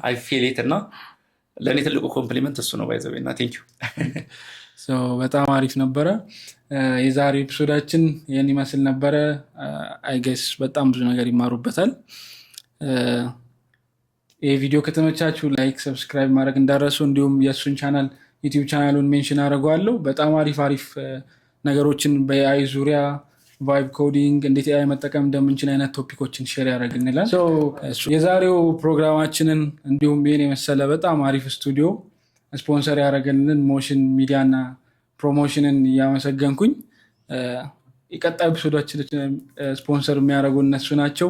I feel it እና ለኔ ትልቁ ኮምፕሊመንት እሱ ነው by the way እና thank you so በጣም አሪፍ ነበረ የዛሬ ኤፒሶዳችን የኔ መስል ነበረ I guess በጣም ብዙ ነገር ይማሩበታል ይሄ ቪዲዮ ከተመቻችሁ ላይክ ሰብስክራይብ ማድረግ እንዳረሱ እንዲሁም የሱን ቻናል ዩቲዩብ ቻናሉን ሜንሽን አደርጋለሁ በጣም አሪፍ ነገሮችን በAI ዙሪያ ቫይብ ኮዲንግ እንዴት AI መጠቀም እንደምንችል አይነት ቶፒኮችን ሼር ያደርግልናል so የዛሬው ፕሮግራማችንን እንዲሁም ይሄን የመሰለ በጣም አሪፍ ስቱዲዮ ስፖንሰር ያደረገልን ሞሽን ሚዲያና ፕሮሞሽንን ያመሰገንኩኝ የቀጣይ ኤፒሶዳችን ስፖንሰር የሚያደርጉ እነሱ ናቸው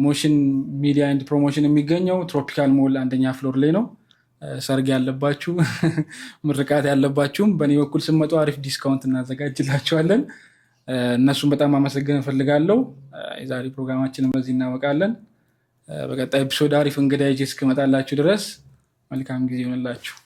ሞሽን ሚዲያ ኤንድ ፕሮሞሽን የሚገኘው ትሮፒካል ሞል አንደኛ ፍሎር ላይ ነው ሰርግ ያለባችሁ ምርቃት ያለባችሁም በእኔ በኩል ስመጡ አሪፍ ዲስካውንት እናዘጋጅላችኋለን እነሱም በጣም አመሰግን ፈልጋለሁ የዛሬ ፕሮግራማችንን በዚህ እናበቃለን በቀጣይ ኤፒሶድ አሪፍ እንግዳ ይዤ እስክመጣላችሁ ድረስ መልካም ጊዜ ይሁንላችሁ